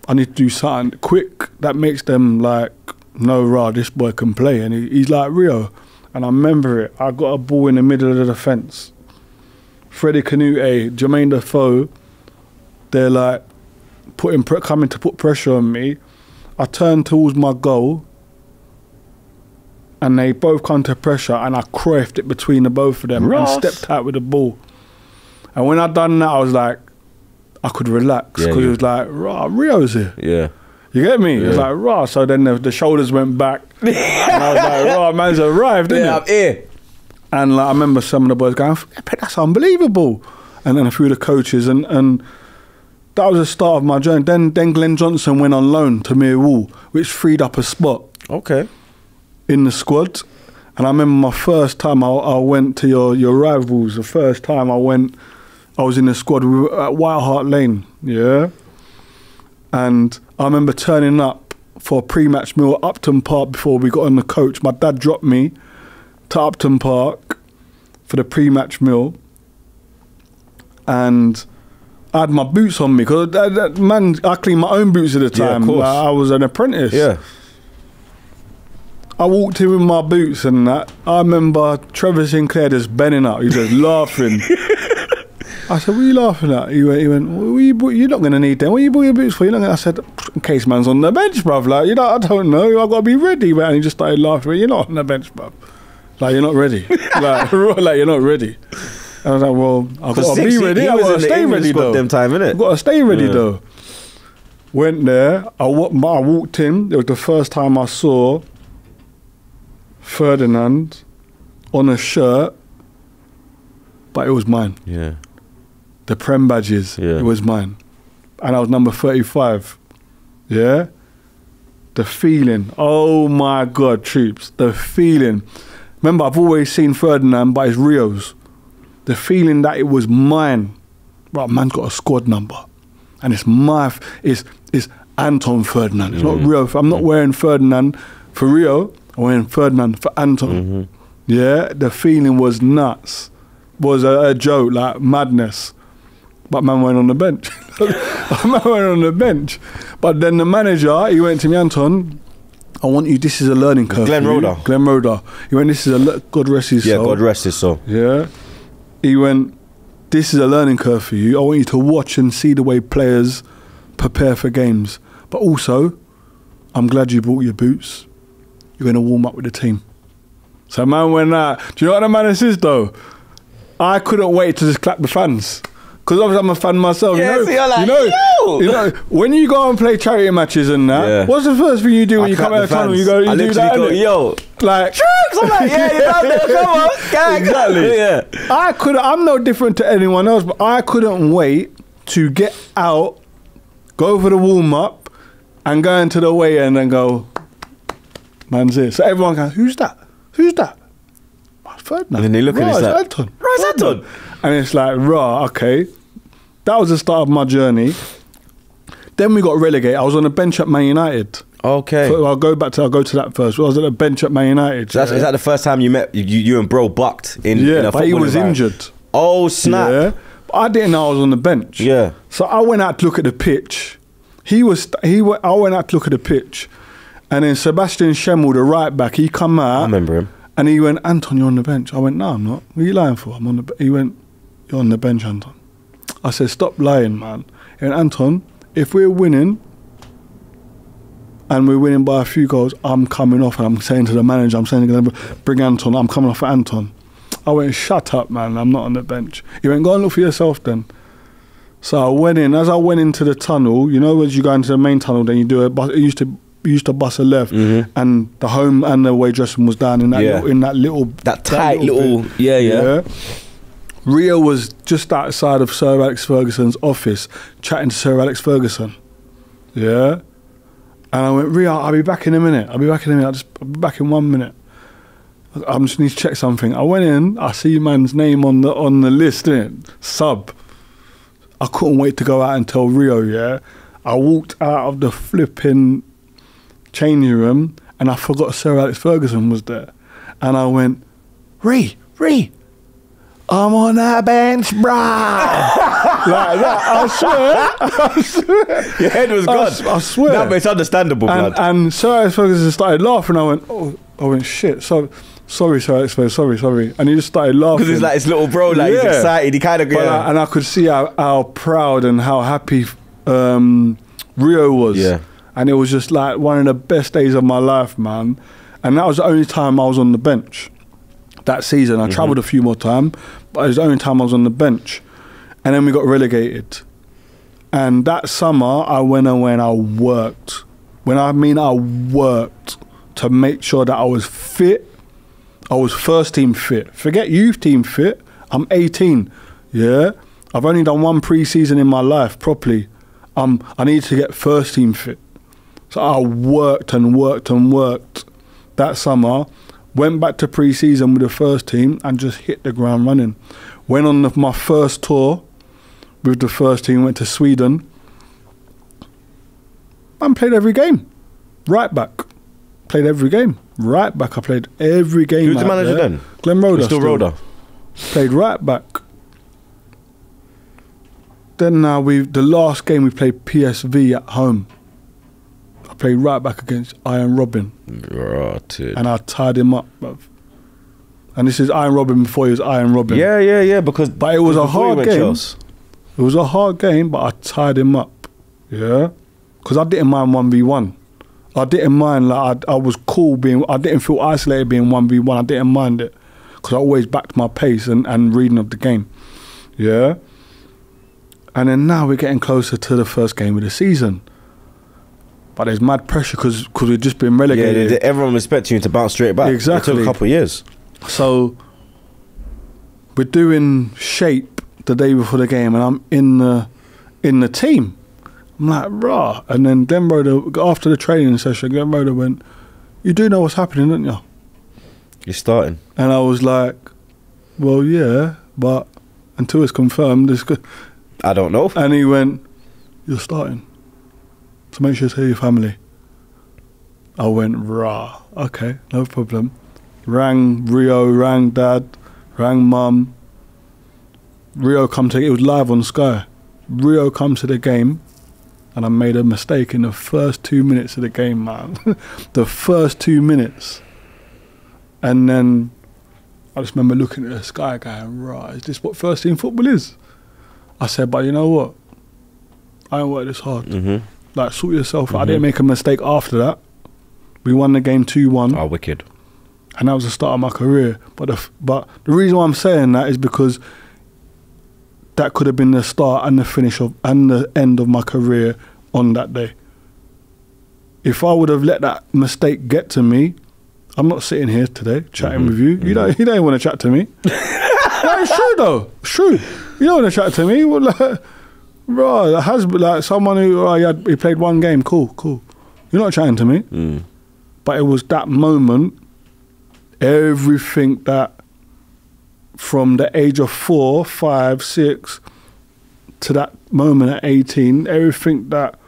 I need to do something quick that makes them like, no, rah, this boy can play. And he's like Rio. And I remember it. I got a ball in the middle of the defence. Freddie Canute, Jermaine Defoe, they're like coming to put pressure on me. I turned towards my goal and they both come to pressure and I crafted it between the both of them and stepped out with the ball. And when I done that, I was like, I could relax because it was like, rah, Rio's here. Yeah. You get me? It was like, rah. So then the shoulders went back and I was like, rah, man's arrived, didn't I'm here. And like, I remember some of the boys going, that's unbelievable. And then a few of the coaches and that was the start of my journey. Then Glenn Johnson went on loan to Millwall, which freed up a spot. Okay. In the squad. And I remember my first time I went to your rivals. The first time I was in the squad at White Hart Lane. Yeah. And I remember turning up for a pre-match meal at Upton Park before we got on the coach. My dad dropped me to Upton Park for the pre-match meal. And I had my boots on me because man, I cleaned my own boots at the time. Yeah, of course. I was an apprentice. Yeah. I walked in with my boots and that. I remember Trevor Sinclair just bending up. He was just laughing. I said, what are you laughing at? He went, well, you're not going to need them. What are you bought your boots for? I said, in case man's on the bench, bruv. Like, I don't know. I've got to be ready. And he just started laughing. You're not on the bench, bruv. Like, you're not ready. like, you're not ready. I was like, well, I've got to be ready. I've got to stay ready, though. I've got to stay ready, though. Went there. I walked in. It was the first time I saw Ferdinand on a shirt, but it was mine. Yeah. The Prem badges, it was mine. And I was number 35. Yeah? The feeling. Oh, my God, troops. The feeling. Remember, I've always seen Ferdinand, but it's Rio's. The feeling that it was mine. Right, man's got a squad number. And it's it's Anton Ferdinand. It's not Rio. I'm not wearing Ferdinand for Rio. I'm wearing Ferdinand for Anton. Yeah, the feeling was nuts. Was a joke, like madness. But man went on the bench. But then the manager, he went to me, Anton, I want you, this is a learning curve. Glenn Roder. He went, this is God rest his soul. Yeah, God rest his soul. Yeah. He went, this is a learning curve for you. I want you to watch and see the way players prepare for games. But also, I'm glad you brought your boots. You're going to warm up with the team. So man went out. Do you know what the man is though? I couldn't wait to just clap the fans. Because obviously I'm a fan myself. Yeah, so you're like, you know, when you go and play charity matches and that, what's the first thing you do when you come out of the tunnel? You go, you do that, yo. Like, I'm like, yeah, you're down there, come on. Exactly. Yeah. I'm no different to anyone else, but I couldn't wait to get out, go for the warm-up, and go into the weigh-in and go, man's here. So everyone goes, who's that? Who's that? Ferdinand. And then they look and it's like, Anton. Right, Anton. And it's like, okay. That was the start of my journey. Then we got relegated. I was on the bench at Man United. Okay. So I'll go to that first. I was at the bench at Man United. So is that the first time you met, you and bro bucked in a but he was injured. Oh, snap. Yeah. But I didn't know I was on the bench. Yeah. So I went out to look at the pitch. I went out to look at the pitch. And then Sebastian Schemmel, the right back, he come out. I remember him. And he went, Anton, you're on the bench. I went, no, I'm not. What are you lying for? I'm on the. He went, you're on the bench, Anton. I said, stop lying, man. He went, Anton, if we're winning, and we're winning by a few goals, I'm coming off. And I'm saying to the manager, I'm saying to him, bring Anton. I'm coming off for Anton. I went, shut up, man. I'm not on the bench. He went, go and look for yourself then. So I went in. As I went into the tunnel, you know, as you go into the main tunnel, then you do it. It used to bus a left, and the home and the away dressing was down in that little tight little yeah. Rio was just outside of Sir Alex Ferguson's office, chatting to Sir Alex Ferguson. Yeah, and I went, Rio, I'll be back in a minute. I'll be back in 1 minute. I just need to check something. I went in. I see man's name on the list, innit? Sub. I couldn't wait to go out and tell Rio. Yeah, I walked out of the flipping changing room and I forgot Sir Alex Ferguson was there, and I went, Ree, I'm on that bench, bruh. Like that, I swear. Your head was gone. I swear. No, but it's understandable, blood. And Sir Alex Ferguson started laughing. I went, shit. So sorry, Sir Alex Ferguson, sorry. And he just started laughing because it's like his little bro, like he's excited. He kind of and I could see how proud and how happy Rio was. Yeah. And it was just like one of the best days of my life, man. And that was the only time I was on the bench that season. I travelled a few more times, but it was the only time I was on the bench. And then we got relegated. And that summer, I went and I worked. When I mean I worked to make sure that I was fit. I was first team fit. Forget youth team fit. I'm 18, yeah? I've only done one pre-season in my life properly. I need to get first team fit. So I worked and worked and worked that summer, went back to pre-season with the first team and just hit the ground running. Went on my first tour with the first team, went to Sweden and played every game. Right back. Played every game. Right back, I played every game. Who's the manager then? Glenn Roeder. Still Roeder. Played right back. Then the last game we played PSV at home. I played right back against Iron Robin. Rotted. And I tied him up, bruv. And this is Iron Robin before he was Iron Robin. Yeah, But it was a hard game. It was a hard game, but I tied him up. Yeah? Because I didn't mind 1v1. I didn't mind, like, I was cool I didn't feel isolated being 1v1. I didn't mind it. Because I always backed my pace and reading of the game. Yeah? And then now we're getting closer to the first game of the season. But there's mad pressure because we've just been relegated. Yeah, everyone was expecting you to bounce straight back. Exactly. It took a couple of years. So we're doing shape the day before the game, and I'm in the team. I'm like, rah. And then Glenn Roeder, after the training session, Glenn Roeder went, you do know what's happening, don't you? You're starting. And I was like, well, yeah, but until it's confirmed, I don't know. And he went, you're starting. So make sure to tell your family. I went, rah, okay, no problem. Rang Rio, rang Dad, rang Mum. Rio it was live on Sky. Rio come to the game, and I made a mistake in the first 2 minutes of the game, man. The first 2 minutes. And then I just remember looking at the Sky going, right, is this what first team football is? I said, but you know what? I ain't worked this hard. Like, sort yourself out. I didn't make a mistake after that. We won the game 2-1. Oh, wicked. And that was the start of my career. But the reason why I'm saying that is because that could have been the start and the finish and the end of my career on that day. If I would have let that mistake get to me, I'm not sitting here today chatting with you. You don't want to chat to me. No, it's true though. It's true. You don't want to chat to me. Well, like, bro, it has been like someone who he played one game. Cool. You're not chatting to me. But it was that moment. everything that from the age of 4, 5, 6 to that moment at 18, everything that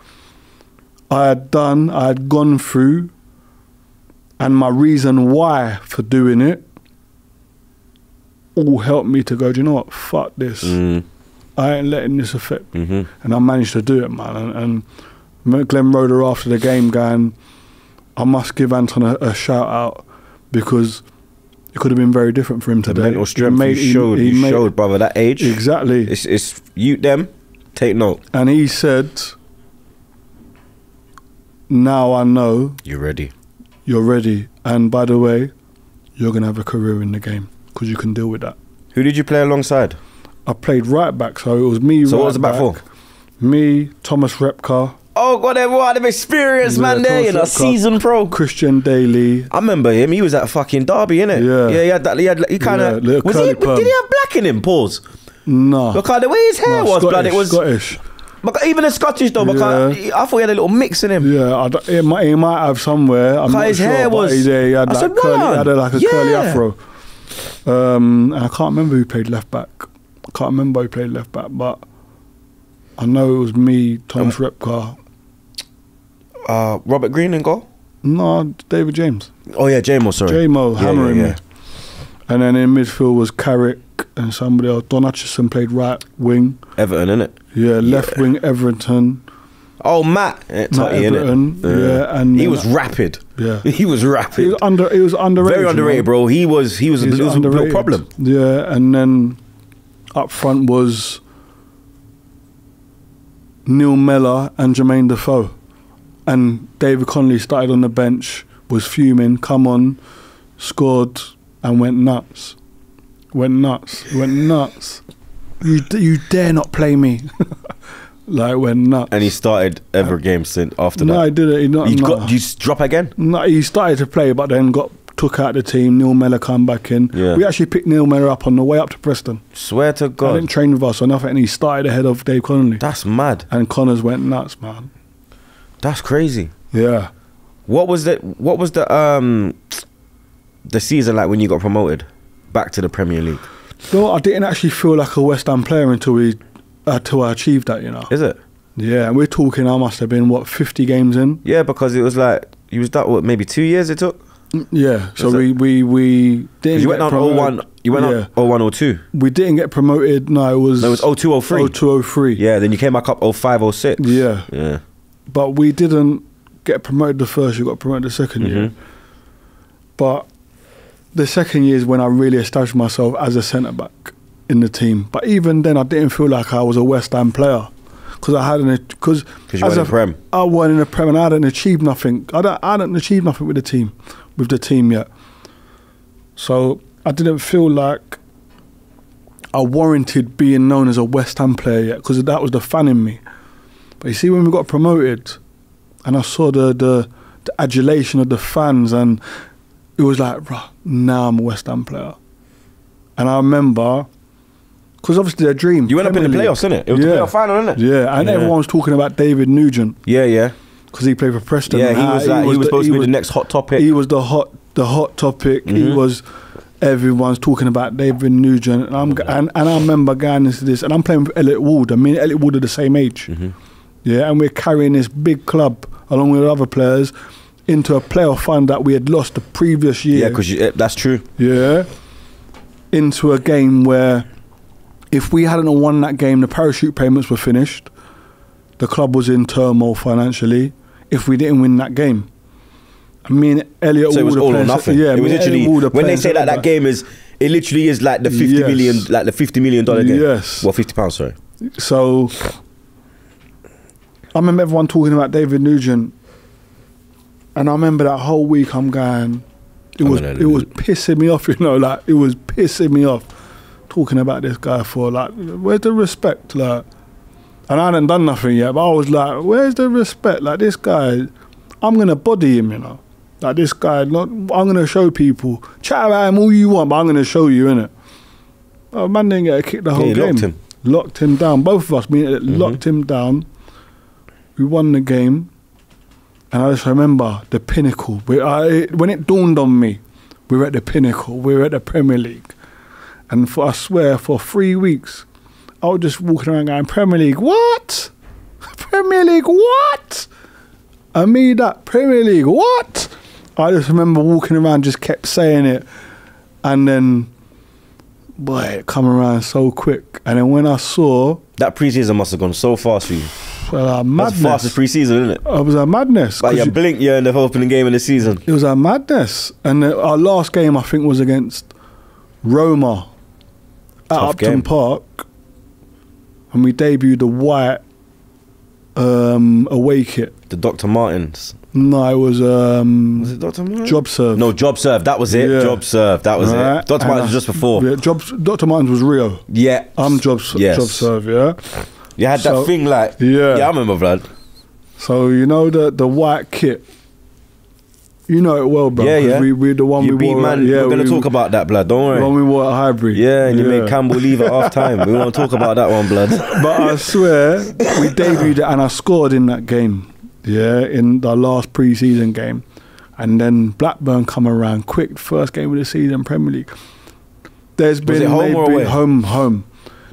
I had done, I had gone through, and my reason why for doing it all helped me to go, do you know what, fuck this. I ain't letting this affect me. And I managed to do it, man. And Glenn Roder after the game going, I must give Anton a shout out because it could have been very different for him today. The mental strength he showed, brother, that age. Exactly. It's you, them, take note. And he said, now I know. You're ready. You're ready. And by the way, you're going to have a career in the game because you can deal with that. Who did you play alongside? I played right back, so it was me. So what was the back four? Me, Thomas Repka. Oh God, what an experience, man! There, you know, seasoned pro. Christian Daly. I remember him. He was at fucking Derby, innit? Yeah. Yeah, he had that. He kind of. Yeah, Did he have black in him? Pause. No. Because the way his hair was, blood, it was Scottish. But even the Scottish though, because I thought he had a little mix in him. Yeah, he might have somewhere. I'm not his sure. hair was. He had I said, like a curly afro. And I can't remember who played left back. But I know it was me, Thomas Repka. Robert Green in goal? No, David James. Oh yeah, J-Mo, sorry. J-Mo hammering me. And then in midfield was Carrick and somebody else. Don Hutchison played right wing. Everton, innit? Yeah, left wing Everton. Oh, Matt Everton. Yeah, and he was rapid. Yeah, he was rapid. He was underrated. Very underrated, bro. He was a real problem. Yeah, and then up front was Neil Mellor and Jermaine Defoe. And David Connolly started on the bench, was fuming, come on, scored, and went nuts. Went nuts. You dare not play me. Like, went nuts. And he started every game since after that. No, he did it. Did you drop again? No, he started to play, but then got took out the team. Neil Mellor come back in. Yeah. We actually picked Neil Mellor up on the way up to Preston. Swear to God. I didn't train with us or nothing, and he started ahead of Dave Connolly. That's mad. And Connors went nuts, man. That's crazy. Yeah. What was the season like when you got promoted back to the Premier League? No, I didn't actually feel like a West Ham player until I achieved that, you know. Is it? Yeah, and we're talking, I must have been, 50 games in? Yeah, because it was like, you was that, maybe 2 years it took? Yeah, so we didn't. You went on 01, you went on 01, 02? We didn't get promoted, no, it was 02, 03. 02, 03. Yeah, then you came back up 05, 06. Yeah. Yeah. But we didn't get promoted the first year, got promoted the second year. But the second year is when I really established myself as a centre-back in the team. But even then, I didn't feel like I was a West Ham player. Because I hadn't... Because you weren't in the Prem. I wasn't in the Prem and I hadn't achieved nothing. I hadn't achieved nothing with the team yet. So I didn't feel like I warranted being known as a West Ham player yet, because that was the fan in me. But you see, when we got promoted and I saw the adulation of the fans, and it was like, bruh, now I'm a West Ham player. And I remember, because obviously their dream. You went up in the playoffs, innit? It was the playoff final, innit? Yeah, and everyone was talking about David Nugent. Yeah, yeah. Because he played for Preston. Yeah, he was supposed to be the next hot topic. He was the hot topic. He was, everyone's talking about David Nugent. And I remember going into this, and I'm playing with Elliot Ward. I mean, Elliot Ward are the same age. Yeah, and we're carrying this big club along with other players into a playoff final that we had lost the previous year. Yeah, because that's true. Yeah, into a game where if we hadn't won that game, the parachute payments were finished. The club was in turmoil financially. If we didn't win that game, I mean, Elliot. So it was all or nothing. Yeah, it was literally when they say that game is, it literally is like the 50 million, like the $50 million game. Yes. Well, £50, sorry. So I remember everyone talking about David Nugent, and I remember that whole week I'm going, it was pissing me off, you know, like it was pissing me off talking about this guy for, like, where's the respect, like, and I hadn't done nothing yet, but I was like, where's the respect, like, this guy, I'm gonna body him, you know, like, this guy, I'm gonna show people, chat about him all you want, but I'm gonna show you, innit. Oh, man didn't get a kick the whole game. Locked him down, both of us, locked him down. We won the game, and I just remember the pinnacle. When it dawned on me, we're at the pinnacle, we're at the Premier League. And I swear, for 3 weeks, I was just walking around going, Premier League, what? Premier League, what? I mean that, Premier League, what? I just remember walking around, just kept saying it. And then, boy, it come around so quick. And then when I saw... That pre-season must have gone so fast for you. Madness. That's the fastest pre-season, isn't it? It was a madness. But you blink, you're in the opening game of the season. It was a madness. And our last game, I think, was against Roma at Upton Park. And we debuted the white away kit. The Dr. Martens. No, it was it Dr. Martens? Job Serve. No, Job Serve. That was it. Yeah. Job Serve. That was it. Dr. Martens was just before. Yeah, Dr. Martens was Rio. Yeah. I'm Job Serve. Yeah. You had that thing like. Yeah. Yeah, I remember, blood. So you know the white kit. You know it well, bro. Yeah, yeah. We the one you we beat wore. Man. Yeah, we're gonna talk about that, blood. Don't worry. The one we wore at Highbury. Yeah, and you made Campbell leave at half time. We want to talk about that one, blood. But I swear, we debuted it and I scored in that game. Yeah, in the last pre-season game. And then Blackburn come around quick, first game of the season, Premier League. There's been it home or away? Home.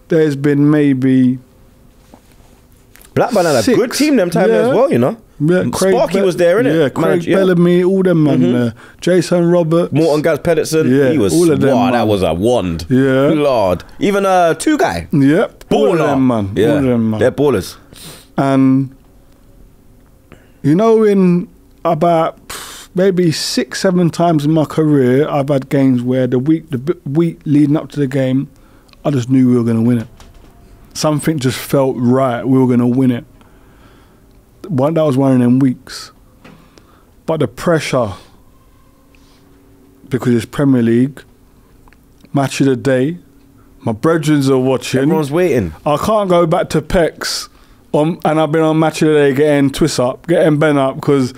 There's been maybe Blackburn had a good team them time as well, you know. Yeah, Sparky was there, innit? Yeah, Craig Bellamy, all them man. Jason Roberts, Morton Gaz Pedersen. Yeah, he was. all of them. Wow, that was a wand. Yeah, Lord. Even two guy. Yep, Baller. all of them, man. Yeah, all of them, man. They're ballers. And you know, in about maybe 6-7 times in my career, I've had games where the week leading up to the game, I just knew we were going to win it. Something just felt right. We were going to win it. That was one of them weeks. But the pressure, because it's Premier League, match of the day, my brethrens are watching. Everyone's waiting. I can't go back to Pecs, and I've been on match of the day getting twist up, getting bent up, because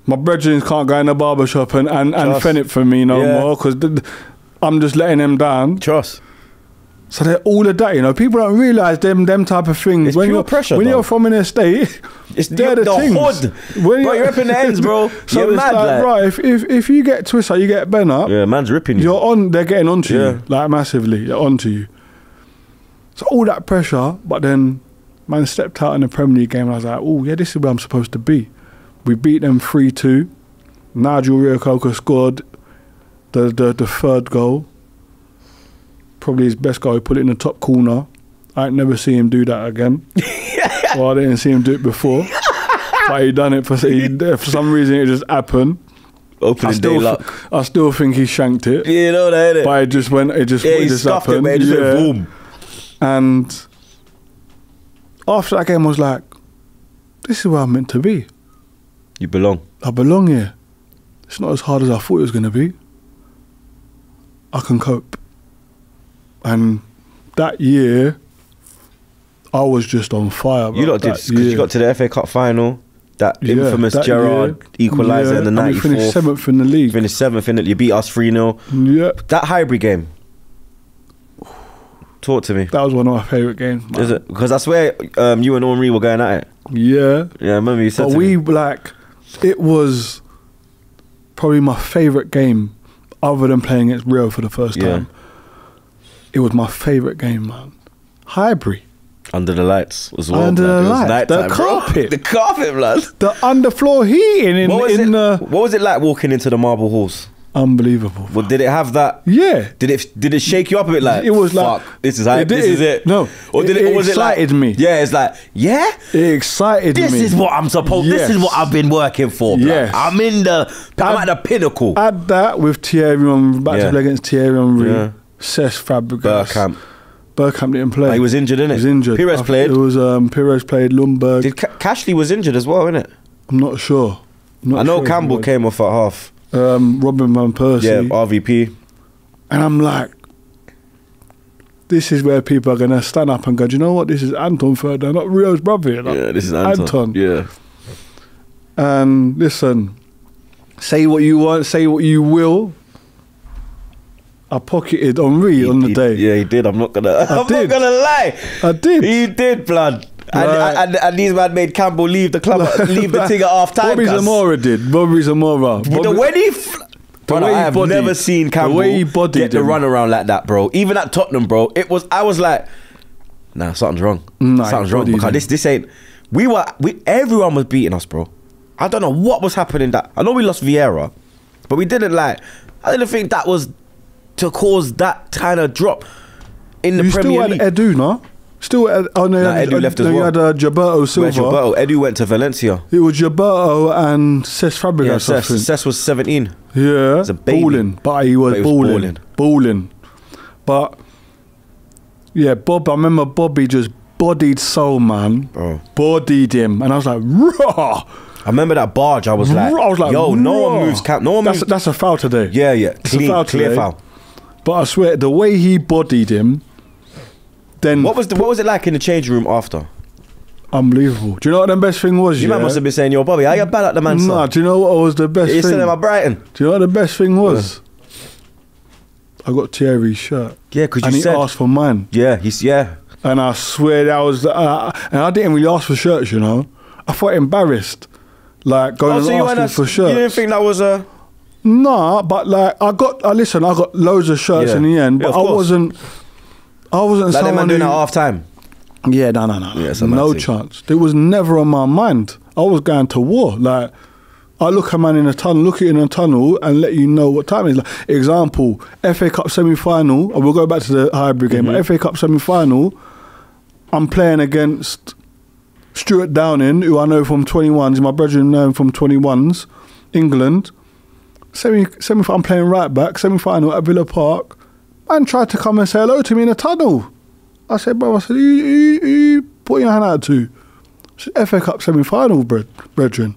my brethren can't go in the barber shop and fen it for me no more, because I'm just letting them down. Trust. So they're all of that, you know. People don't realise them type of things. It's pure pressure, when you're from an estate, they're the things. hood. Bro, you're ripping the ends, bro. So you're it's mad, like, right, if you get twist up, you get bent up. Yeah, man's ripping you. They're getting onto you, like massively. They're onto you. So all that pressure, but then man stepped out in the Premier League game and I was like, oh yeah, this is where I'm supposed to be. We beat them 3-2. Nigel Reo-Coker scored the third goal. Probably his best goal. He put it in the top corner. I ain't never see him do that again. Well, I didn't see him do it before. But he done it for some reason. It just happened. Opening day luck. I still think he shanked it. You know that, innit? But it just went. It just stuffed happened. It, man. It just went boom. And after that game, I was like, "This is where I'm meant to be. You belong. I belong here. It's not as hard as I thought it was going to be. I can cope." And that year, I was just on fire. You lot did, because you got to the FA Cup final, that infamous that Gerrard equaliser in the 94th. We finished 7th in the league. Finished 7th in it. You beat us 3-0. Yeah. That Highbury game. Talk to me. That was one of my favourite games, man. Is it? Because I swear you and Henri were going at it. Yeah. Yeah, I remember you said but it was probably my favourite game other than playing against Rio for the first time. It was my favourite game, man. Highbury. Under the lights was well. Under the lights. The carpet. The carpet, blood. The underfloor heating what was it like walking into the marble halls? Unbelievable. Well, did it have that? Yeah. Did it shake you up a bit? Like, it was fuck, like this is hype. This is it. No. Or was excited it like, me. Yeah, it's like, yeah. It excited me. This is what I'm supposed. Yes. This is what I've been working for. Yes. I'm at the pinnacle. Add that with Thierry on back to play against Thierry Henry, Cesc Fabregas. Bergkamp didn't play. He was injured, innit? He was injured. Pires played. It was Pires played. Lundberg. Did Cashley was injured as well, innit? I'm not sure. I know Campbell came off at half. Robin van Persie. Yeah, RVP. And I'm like, this is where people are going to stand up and go, do you know what? This is Anton Ferdinand, not Rio's brother. You know? Yeah, this is Anton. Yeah. And listen, say what you want, say what you will. I pocketed Henri on the day. Yeah, he did. I'm not gonna lie. I did. He did, blood. And these man made Campbell leave the club, leave the thing at half time. Bobby Zamora did. Bobby Zamora. When he Brother, I have never seen Campbell get the run around like that, bro. Even at Tottenham, bro, I was like, nah, something's wrong. Something's wrong because this ain't. Everyone was beating us, bro. I don't know what was happening. That I know we lost Vieira, but we didn't I didn't think that was to cause that kind of drop in the Premier League. You still had Edu, no? Still, Edu left as well. You had Gilberto Silva. Edu went to Valencia. It was Gilberto and Cesc Fabregas. Yeah, Cesc was 17. Yeah, was a baby. Balling, but he was balling. But yeah, Bob. I remember Bobby just bodied Sol, man. Bro. Bodied him, and I was like, raw. I remember that barge. I was like, yo, no one moves. That's a foul today. Yeah. Clear foul. But I swear, the way he bodied him. Then what was it like in the changing room after? Unbelievable. Do you know what the best thing was? You man must have been saying, yo, Bobby, how you bad at the man, son? Nah, do you know what was the best thing? You said him at Brighton. Do you know what the best thing was? I got Thierry's shirt. Yeah, because he asked for mine. Yeah, And I swear that was... and I didn't really ask for shirts, you know. I felt embarrassed. Like, going and asking for shirts. You didn't think that was a... Nah, but like, I got loads of shirts in the end, but I wasn't like someone man doing at half time. Yeah, no. Yeah, no chance. It was never on my mind. I was going to war. Like, I look a man in a tunnel, look at you in a tunnel, and let you know what time it is. Like, example, FA Cup semi-final. We'll go back to the hybrid game. But FA Cup semi-final, I'm playing against Stuart Downing, who I know from 21s. My brother know him from 21s, England. Semi-final, I'm playing right back. Semi-final at Villa Park. Man tried to come and say hello to me in a tunnel. I said, bro, you put your hand out to? It's FA Cup semi-final, brethren.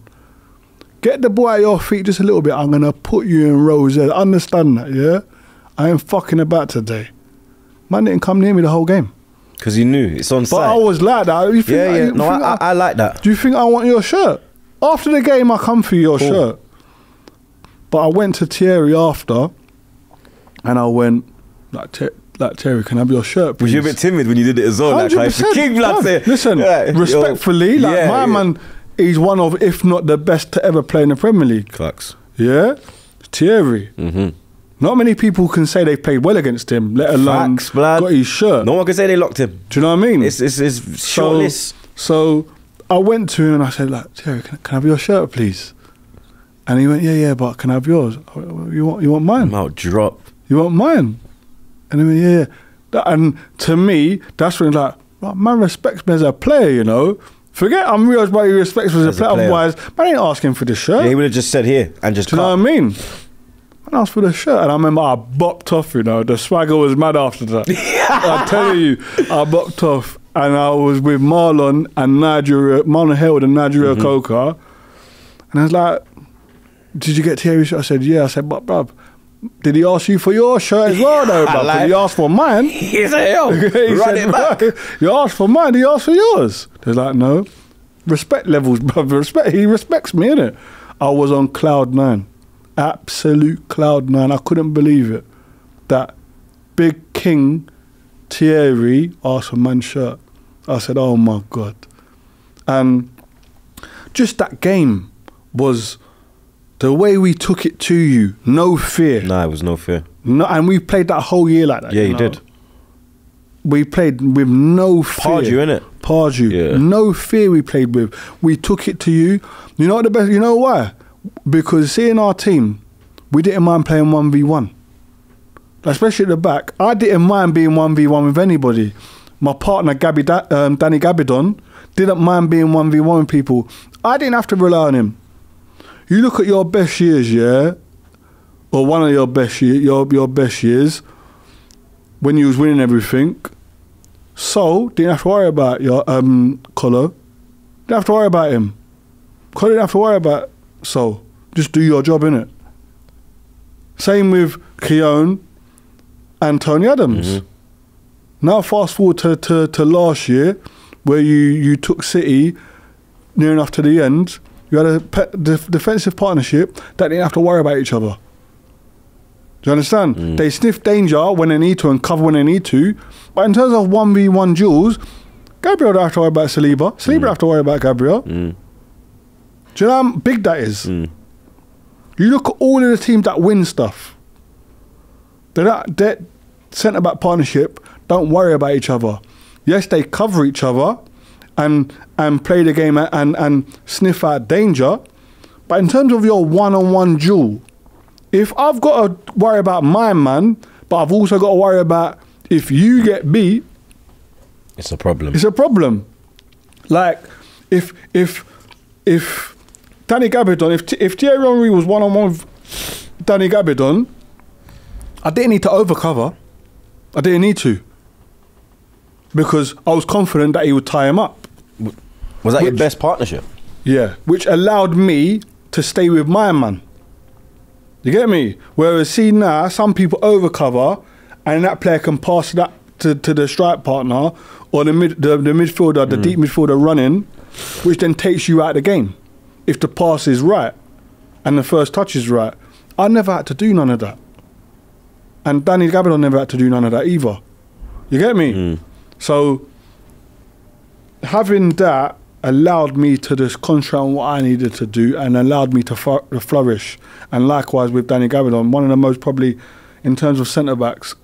Get the boy at your feet just a little bit. I'm going to put you in rows there. Understand that, yeah? I ain't fucking about today. Man didn't come near me the whole game. Because he knew, it's on site. But I was like that. I like that. Do you think I want your shirt? After the game, I come for your shirt. But I went to Thierry after, and I went, like Thierry, can I have your shirt, please? Was you a bit timid when you did it as well? 100%. Like, King blood say, listen, respectfully, my man, he's one of, if not the best to ever play in the Premier League. Facts. Yeah? Thierry. Not many people can say they played well against him, let alone got his shirt. No one can say they locked him. Do you know what I mean? It's short list. So I went to him and I said, like, Thierry, can I have your shirt, please? And he went, yeah, but can I have yours? You want mine? Mouth drop. You want mine? And he went, yeah. And to me, that's when like, man respects me as a player, you know. Forget I'm realised why he respects me as a player. Otherwise, man ain't asking for the shirt. Yeah, he would have just said here and just Do you know what I mean? Man asked for the shirt. And I remember I bopped off, you know. The swagger was mad after that. I tell you, I bopped off. And I was with Marlon Held and Nigeria Coca. And I was like, did you get Thierry's shirt? I said, yeah. I said, but bruv, did he ask you for your shirt as well, though, bruv? Like, did he ask for mine? He said, yo, run it back. You asked for mine, did he ask for yours? They're like, no. Respect levels, bruv. He respects me, innit? I was on cloud 9. Absolute cloud 9. I couldn't believe it. That big king Thierry asked for man's shirt. I said, oh my God. And just that game was... The way we took it to you, no fear. Nah, it was no fear. No, and we played that whole year like that. Yeah, you did. We played with no fear. Pardew, innit? Pardew. Yeah. No fear we played with. We took it to you. You know what the best? You know why? Because seeing our team, we didn't mind playing 1v1. Especially at the back. I didn't mind being 1v1 with anybody. My partner, Danny Gabidon, didn't mind being 1v1 with people. I didn't have to rely on him. You look at your best years, yeah, or one of your best years, when you was winning everything. So didn't have to worry about your Colo. Didn't have to worry about him. Colo didn't have to worry about So. Just do your job, innit? Same with Keown and Tony Adams. Now fast forward to last year, where you took City near enough to the end. You had a defensive partnership that didn't have to worry about each other. Do you understand? They sniff danger when they need to and cover when they need to. But in terms of 1v1 duels, Gabriel don't have to worry about Saliba. Saliba don't have to worry about Gabriel. Do you know how big that is? You look at all of the teams that win stuff. Their centre-back partnership don't worry about each other. Yes, they cover each other and play the game and sniff out danger. But in terms of your one-on-one duel, if I've got to worry about my man, but I've also got to worry about if you get beat, it's a problem. It's a problem. Like if Danny Gabidon, if Thierry Henry was one-on-one with Danny Gabidon, I didn't need to overcover. I didn't need to. Because I was confident that he would tie him up. Was that your best partnership? Yeah, which allowed me to stay with my man. You get me? Whereas see now, some people overcover and that player can pass that to the strike partner or the midfielder, the deep midfielder running, which then takes you out of the game. If the pass is right and the first touch is right. I never had to do none of that. And Danny Gabidon never had to do none of that either. You get me? So having that allowed me to just concentrate on what I needed to do and allowed me to flourish. And likewise with Danny Gabidon, one of the most probably, in terms of centre-backs,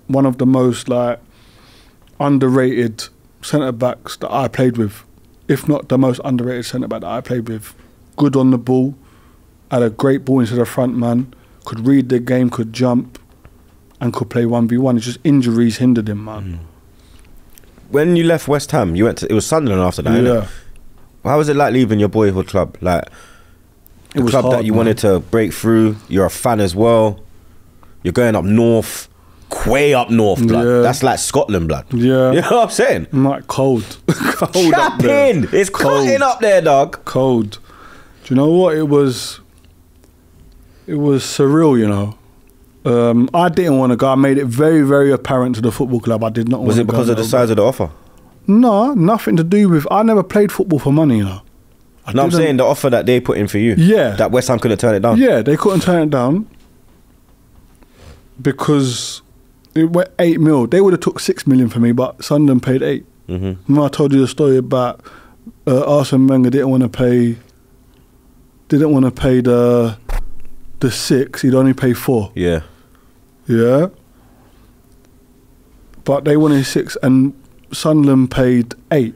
one of the most like underrated centre-backs that I played with, if not the most underrated centre-back that I played with. Good on the ball, had a great ball into the front man, could read the game, could jump, and could play 1v1. It's just injuries hindered him, man. When you left West Ham, you went to, it was Sunderland after that, Yeah. innit? How was it like leaving your boyhood club? Like, the was club hard, that you man. wanted to break through, you're a fan as well. You're going up north, way up north, blood. Yeah. That's like Scotland, blood. Yeah. You know what I'm saying? I'm like cold. Cold up there. Chapping! It's cutting up there, dog. Cold. Do you know what? It was surreal, you know. I didn't want to go. I made it very, very apparent to the football club I did not want Was to it go. because of the size of the offer? No, nothing to do with... I never played football for money, you know. No, I'm saying the offer that they put in for you. Yeah. That West Ham couldn't turn it down. Yeah, they couldn't turn it down because it went 8 mil. They would have took 6 million for me, but Sunderland paid 8. Remember I told you the story about Arsene Wenger didn't want to pay the 6. He'd only pay 4. Yeah. Yeah. But they wanted 6 and Sunderland paid 8.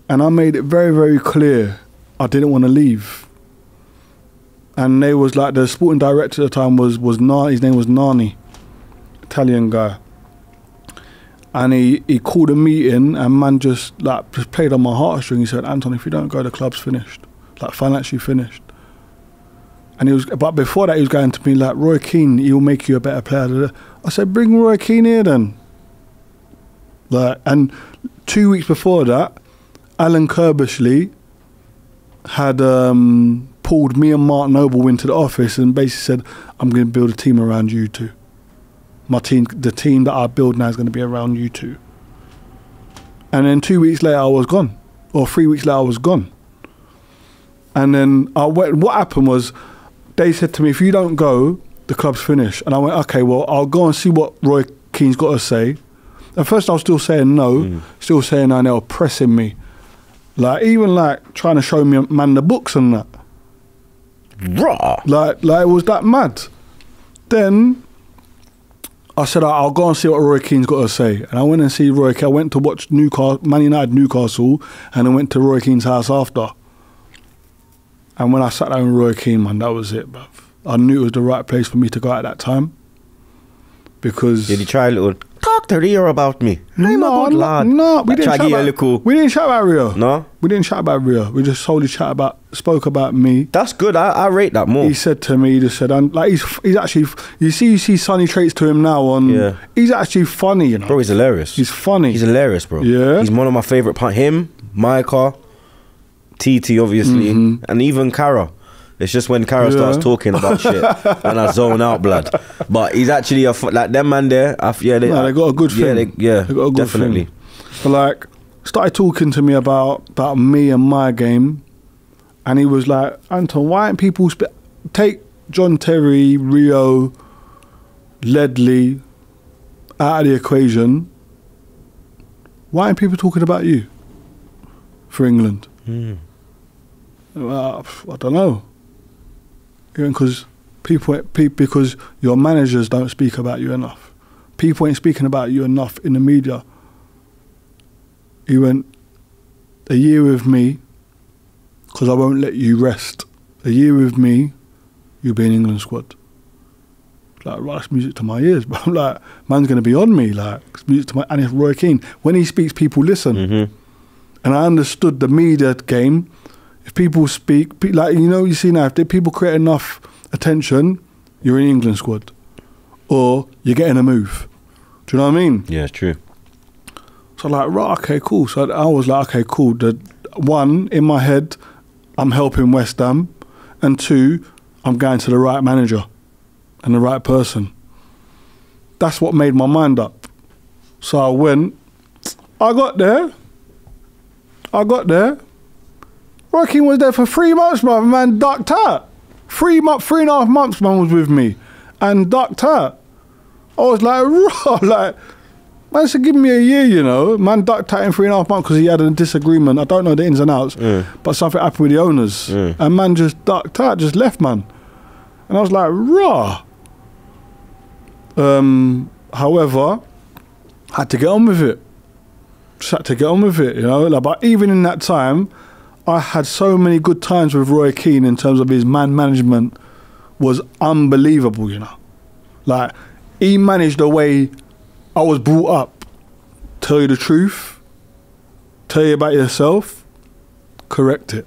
And I made it very, very clear I didn't want to leave. And they was like, the sporting director at the time was Nani, his name was Nani, Italian guy. And he called a meeting and man just played on my heartstring. He said, Anton, if you don't go, the club's finished. Like financially finished. And but before that he was going to me like, Roy Keane, he'll make you a better player. I said, bring Roy Keane here then. Like, and 2 weeks before that, Alan Kirbishley had pulled me and Mark Noble into the office and basically said, I'm going to build a team around you two. My team, the team that I build now is going to be around you two. And then 2 weeks later I was gone. Or 3 weeks later I was gone. And then what happened was, they said to me, if you don't go, the club's finished. And I went, okay, well, I'll go and see what Roy Keane's got to say. At first I was still saying no, still saying no, and they were pressing me. Like, even like trying to show me, man, the books and that. Raw. Like it was that mad. Then I said, I'll go and see what Roy Keane's got to say. And I went and see Roy Keane. I went to watch Man United Newcastle, and I went to Roy Keane's house after. And when I sat down with Roy Keane, man, that was it, bruv. I knew it was the right place for me to go at that time. Because... Did you try a little, talk to Rio about me? I'm a good lad. No, we didn't chat about Rio. No? We didn't chat about Rio. We just solely spoke about me. That's good. I rate that more. He said to me, he just said, like he's actually, you see funny traits to him now on, Yeah. He's actually funny, you know. Bro, he's hilarious. He's funny. He's hilarious, bro. Yeah. He's one of my favourite him, Micah, TT obviously, and even Kara. It's just when Kara starts talking about shit and I zone out, blood. But he's actually like them man there. They got a good thing. They got a good definitely. thing. But like, started talking to me about me and my game, and he was like, Anton, why aren't people take John Terry, Rio, Ledley out of the equation? Why aren't people talking about you for England? Well, I don't know. Because because your managers don't speak about you enough. People ain't speaking about you enough in the media. He went, a year with me, because I won't let you rest. A year with me, you'll be in England squad. Like, right, that's music to my ears. But I'm like, man's going to be on me. Like, it's music to my... And it's Roy Keane. When he speaks, people listen. And I understood the media game. If people speak... Like, you know, you see now, if people create enough attention, you're in England squad. Or you're getting a move. Do you know what I mean? Yeah, it's true. So like, right, okay, cool. So I was like, okay, cool. The one, in my head, I'm helping West Ham. And two, I'm going to the right manager and the right person. That's what made my mind up. So I went, I got there. Roy Keane was there for 3 months, man. Man ducked out. 3.5 months, man was with me. And ducked out. I was like, raw, like, man said, give me a year, you know. Man ducked out in 3.5 months because he had a disagreement. I don't know the ins and outs, but something happened with the owners. And man just ducked out, just left, man. And I was like, raw. However, I had to get on with it. Just had to get on with it, you know. Like, but even in that time, I had so many good times with Roy Keane in terms of his man management was unbelievable, you know. Like, he managed the way I was brought up. Tell you the truth, tell you about yourself, correct it.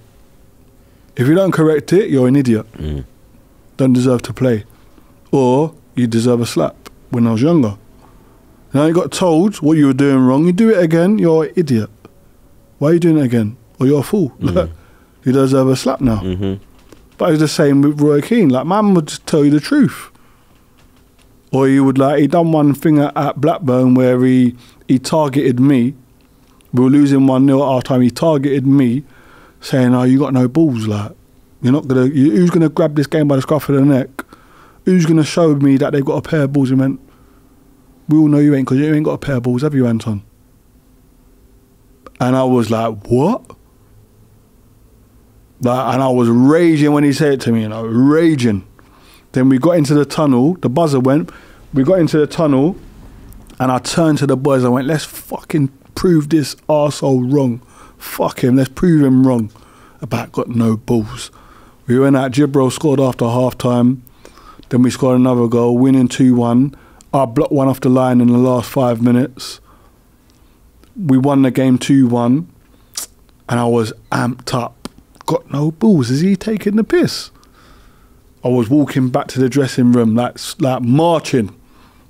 If you don't correct it, you're an idiot. Don't deserve to play. Or you deserve a slap. When I was younger. Now you got told what you were doing wrong, you do it again, you're an idiot. Why are you doing it again? Or you're a fool. You deserve a slap now. But it's the same with Roy Keane. Like, man would just tell you the truth. Or he would, like, he done one thing at Blackburn where he targeted me. We were losing 1-0 at half time. He targeted me, saying, "Oh, you got no balls, like, you're not gonna. Who's gonna grab this game by the scruff of the neck? Who's gonna show me that they've got a pair of balls?" He went, "We all know you ain't, because you ain't got a pair of balls, have you, Anton?" And I was like, "What?" Like, and I was raging when he said it to me, you know, raging. Then we got into the tunnel, the buzzer went, we got into the tunnel, and I turned to the boys, I went, let's fucking prove this arsehole wrong. Fuck him, let's prove him wrong. About got no balls. We went out, Gibro scored after half time, then we scored another goal, winning 2-1. I blocked one off the line in the last 5 minutes. We won the game 2-1, and I was amped up. Got no balls, is he taking the piss? I was walking back to the dressing room, like marching,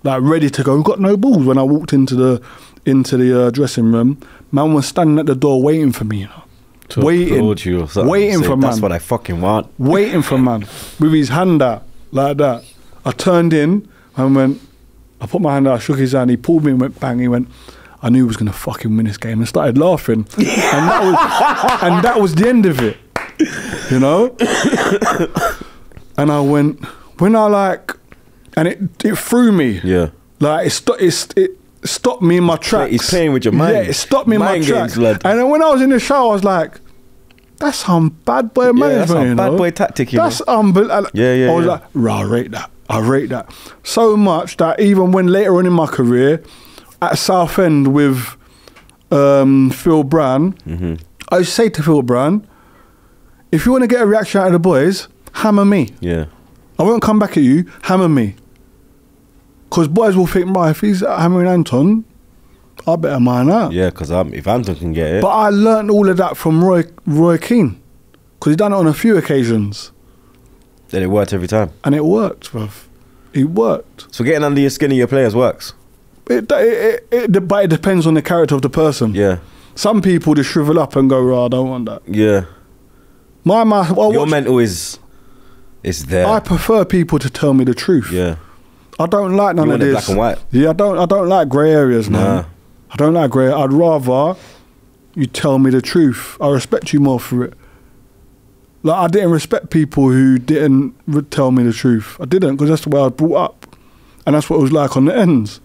like ready to go. Got no balls when I walked into the dressing room. Man was standing at the door waiting for me, you know, waiting for man. That's what I fucking want. Waiting for man with his hand out like that. I turned in and went. I put my hand out, I shook his hand. He pulled me and went bang. He went, I knew he was gonna fucking win this game, and started laughing. And that was the end of it, you know. And I went, when I like, and it threw me. Yeah. Like, it stopped me in my tracks. He's playing with your mind. Yeah, it stopped me in my tracks. And then when I was in the shower, I was like, that's some bad boy management, that's some bad boy tactic, you know. That's unbelievable. I was like, I rate that. I rate that. So much that even when later on in my career, at Southend with Phil Brown, I used to say to Phil Brown, if you want to get a reaction out of the boys, hammer me. Yeah. I won't come back at you, hammer me. Because boys will think, right, if he's hammering Anton, I better mine out. Yeah, because if Anton can get it. But I learned all of that from Roy Keane. Because he's done it on a few occasions. Then it worked every time. And it worked, bruv. It worked. So getting under your skin of your players works? But it depends on the character of the person. Yeah. Some people just shrivel up and go, oh, I don't want that. Yeah. Your mental is there. I prefer people to tell me the truth. Yeah. I don't like none of this. Black and white. Yeah, I don't like grey areas, man. Nah. I don't like grey. I'd rather you tell me the truth. I respect you more for it. Like, I didn't respect people who didn't tell me the truth. I didn't, because that's the way I was brought up. And that's what it was like on the ends.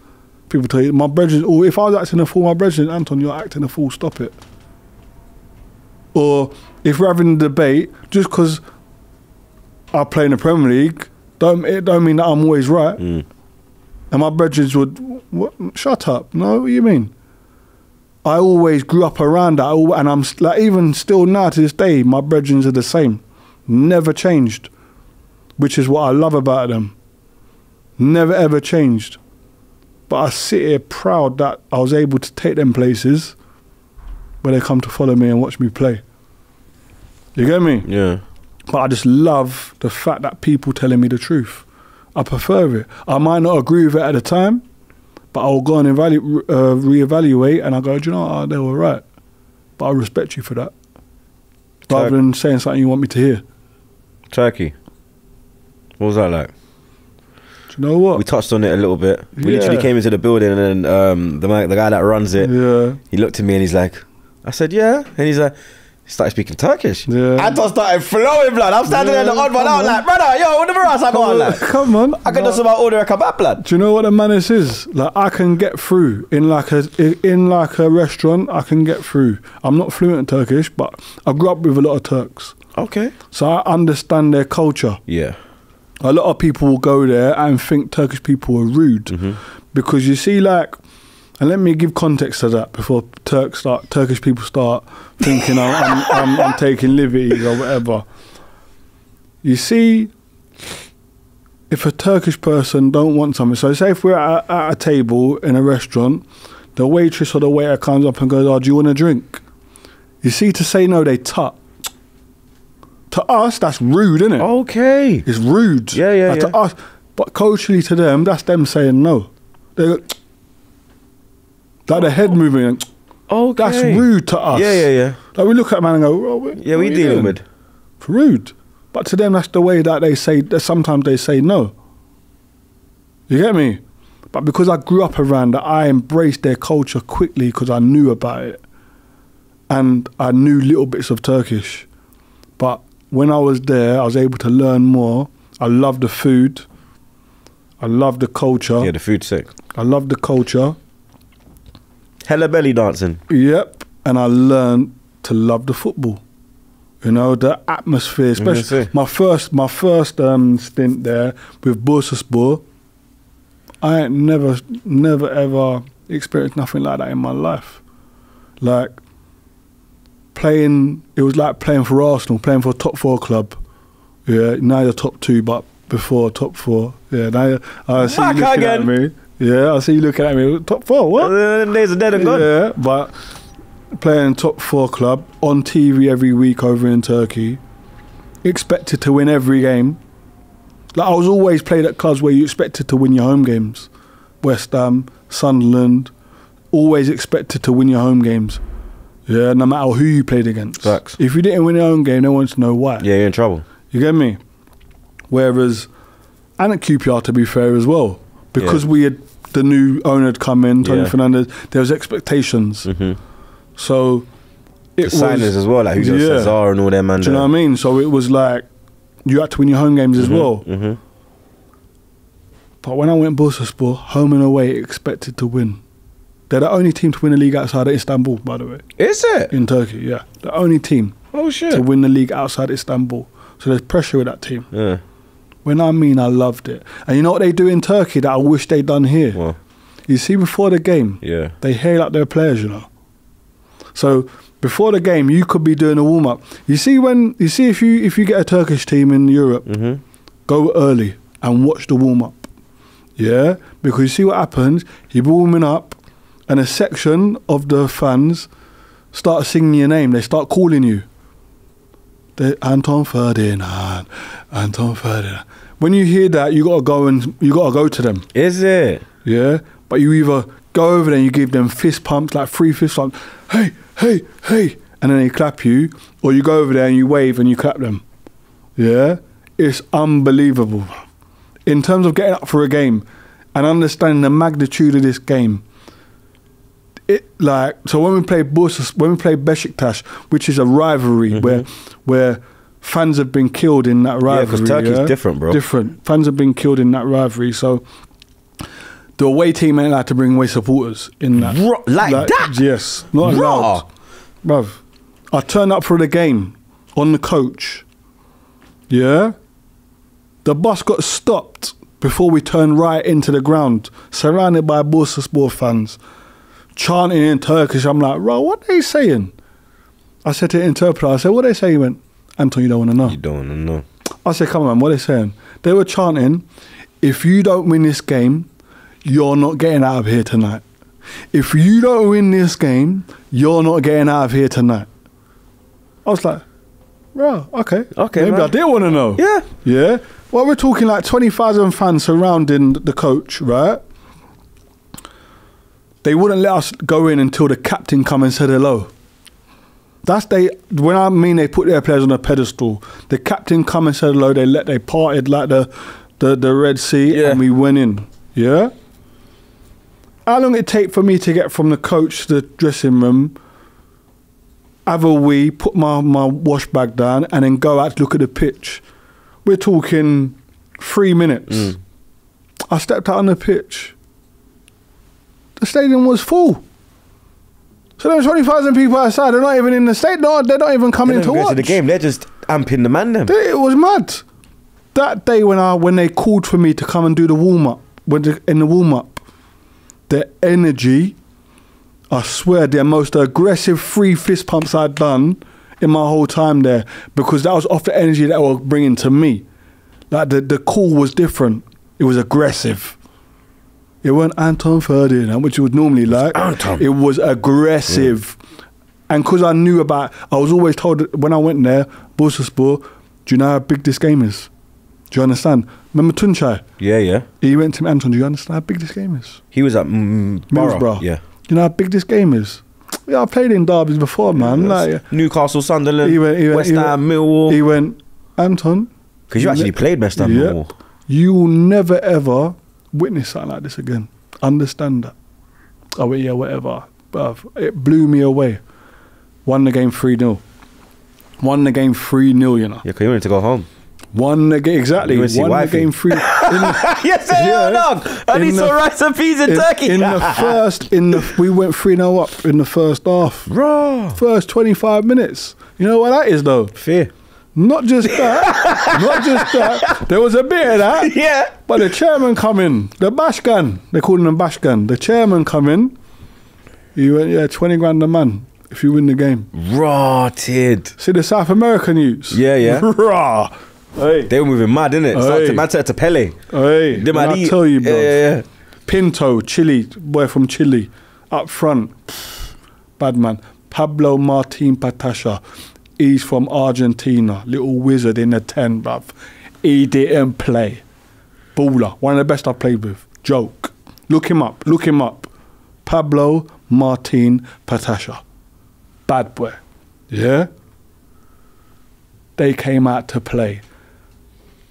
People tell you, my brethren, or if I was acting a fool, my brethren, Anton, you're acting a fool, stop it. Or if we're having a debate, just because I play in the Premier League, it don't mean that I'm always right. And my brethren would, what? Shut up. No, what do you mean? I always grew up around that, and I'm like, even still now to this day, my brethren are the same. Never changed, which is what I love about them. Never ever changed. But I sit here proud that I was able to take them places where they come to follow me and watch me play. You get me? Yeah. But I just love the fact that people telling me the truth. I prefer it. I might not agree with it at the time, but I'll go and reevaluate, and I go, do you know what? They were right. But I respect you for that. Rather than saying something you want me to hear. Turkey. What was that like? Do you know what? We touched on it a little bit. We literally came into the building, and then the guy that runs it, he looked at me and he's like, I said, yeah. And he's like, he started speaking Turkish. Yeah. Anton started flowing, blood. I'm standing there, the odd one out, like, brother, yo, what the else I go on, like? Come on. I can just about order a kebab, blood. Do you know what the madness is? Like, I can get through in like a restaurant. I can get through. I'm not fluent in Turkish, but I grew up with a lot of Turks. Okay. So I understand their culture. Yeah. A lot of people will go there and think Turkish people are rude because you see, like, and let me give context to that before Turkish people start thinking I'm taking liberties or whatever. You see, if a Turkish person don't want something, so say if we're at a table in a restaurant, the waitress or the waiter comes up and goes, "Oh, do you want a drink?" You see, to say no, they tut. To us, that's rude, isn't it? Okay. It's rude. Yeah. To us, but culturally to them, that's them saying no. They go, like the head moving. Okay. That's rude to us. Yeah. Like we look at a man and go, oh, what we dealing with? Rude. But to them, that's the way that they say, that sometimes they say no. You get me? But because I grew up around that, I embraced their culture quickly because I knew about it. And I knew little bits of Turkish. But when I was there, I was able to learn more. I love the food. I love the culture. Yeah, the food's sick. I love the culture. Hella belly dancing. Yep. And I learned to love the football. You know, the atmosphere, especially my first stint there with Bursaspor. I ain't never ever experienced nothing like that in my life. Like playing, it was like playing for Arsenal, playing for a top 4 club. Yeah, now you're top 2, but before top 4. Yeah, now I see you looking at me. Yeah, I see you looking at me. Top 4, what? Days are dead and gone. Yeah, but playing top 4 club on TV every week over in Turkey, expected to win every game. Like I was always played at clubs where you expected to win your home games. West Ham, Sunderland, always expected to win your home games. Yeah, no matter who you played against. Facts. If you didn't win your own game, they wanted to know why. Yeah, you're in trouble. You get me? Whereas, and at QPR to be fair as well, because we had, the new owner had come in, Anton Ferdinand, there was expectations. So it was signers as well, like who's Cesar and all them, man. Do you know what I mean? So it was like you had to win your home games as well. But when I went Bursaspor, home and away, expected to win. They're the only team to win the league outside of Istanbul, by the way. Is it? In Turkey, yeah. The only team to win the league outside Istanbul. So there's pressure with that team. Yeah. When I mean I loved it. And you know what they do in Turkey that I wish they'd done here? What? You see, before the game, they hail up their players, you know. So before the game, you could be doing a warm-up. You see if you get a Turkish team in Europe, go early and watch the warm-up. Yeah? Because you see what happens, you're warming up, and a section of the fans start singing your name. They start calling you. Anton Ferdinand, Anton Ferdinand. When you hear that, you gotta go to them. Is it? Yeah. But you either go over there and you give them fist pumps, like 3 fist pumps. Hey, hey, hey, and then they clap you, or you go over there and you wave and you clap them. Yeah. It's unbelievable. In terms of getting up for a game and understanding the magnitude of this game. So when we play Besiktas, which is a rivalry where fans have been killed in that rivalry. Yeah, because Turkey's different, bro. Different. Fans have been killed in that rivalry. So the away team ain't allowed to bring away supporters in that. Like that? Yes. Not allowed. Bruv, I turned up for the game on the coach. Yeah? The bus got stopped before we turned right into the ground, surrounded by Bursaspor fans, chanting in Turkish. I'm like, bro, what are they saying? I said to the interpreter, I said, what are they saying? He went, Anton, you don't want to know. You don't want to know. I said, come on, man, what are they saying? They were chanting, if you don't win this game, you're not getting out of here tonight. If you don't win this game, you're not getting out of here tonight. I was like, bro, okay. Okay, maybe man. I did want to know. Yeah. Yeah. Well, we're talking like 20,000 fans surrounding the coach, right? They wouldn't let us go in until the captain come and said hello. When I mean they put their players on a pedestal, the captain come and said hello, they parted like the Red Sea, and we went in. Yeah? How long it take for me to get from the coach to the dressing room, have a wee, put my wash bag down, and then go out to look at the pitch? We're talking 3 minutes. I stepped out on the pitch. The stadium was full. So there were 20,000 people outside. They're not even in the stadium. They're not even coming to watch. To the game. They're just amping the man them. It was mad. That day when they called for me to come and do the warm-up, in the warm-up, the energy, I swear, the most aggressive 3 fist pumps I'd done in my whole time there, because that was off the energy that they were bringing to me. Like the call was different. It was aggressive. It wasn't Anton Ferdinand, which it was normally like. Anton. It was aggressive. And because I knew I was always told that when I went there, Bursaspor, do you know how big this game is? Do you understand? Remember Tunchai? Yeah. He went to me, Anton, do you understand how big this game is? He was at Middlesbrough. Yeah. Do you know how big this game is? Yeah, I played in derbies before, man. Newcastle, Sunderland, He went- West Ham, Millwall. He went, Anton. Because you actually played West Ham, Millwall. You will never ever witness something like this again. Understand that. I went, yeah, whatever. Bruv, it blew me away. Won the game 3-0. Won the game 3-0, you know. Yeah, because you wanted to go home. Won the game, exactly. You went to see Won the wifey. game 3. Yes, dog. I need some rice and peas in Turkey. We went 3-0 up in the first half. Raw. First 25 minutes. You know what that is, though? Fear. Not just that. Not just that. There was a bit of that. Yeah. But the chairman come in. The Bashgan. They called him Bashgan. The chairman come in. He went, yeah, 20 grand a man if you win the game. Rotted. See the South American youths? Yeah. Raw. Hey. They were moving mad, innit? Hey. Man turned to Pele. Hey. Them I Ali- tell you, bro. Yeah. Pinto, Chile, boy from Chile, up front. Bad man. Pablo Martin Patasha. He's from Argentina. Little wizard in the 10, bruv. He didn't play. Baller. One of the best I've played with. Joke. Look him up. Look him up. Pablo Martin Patasha. Bad boy. Yeah? They came out to play.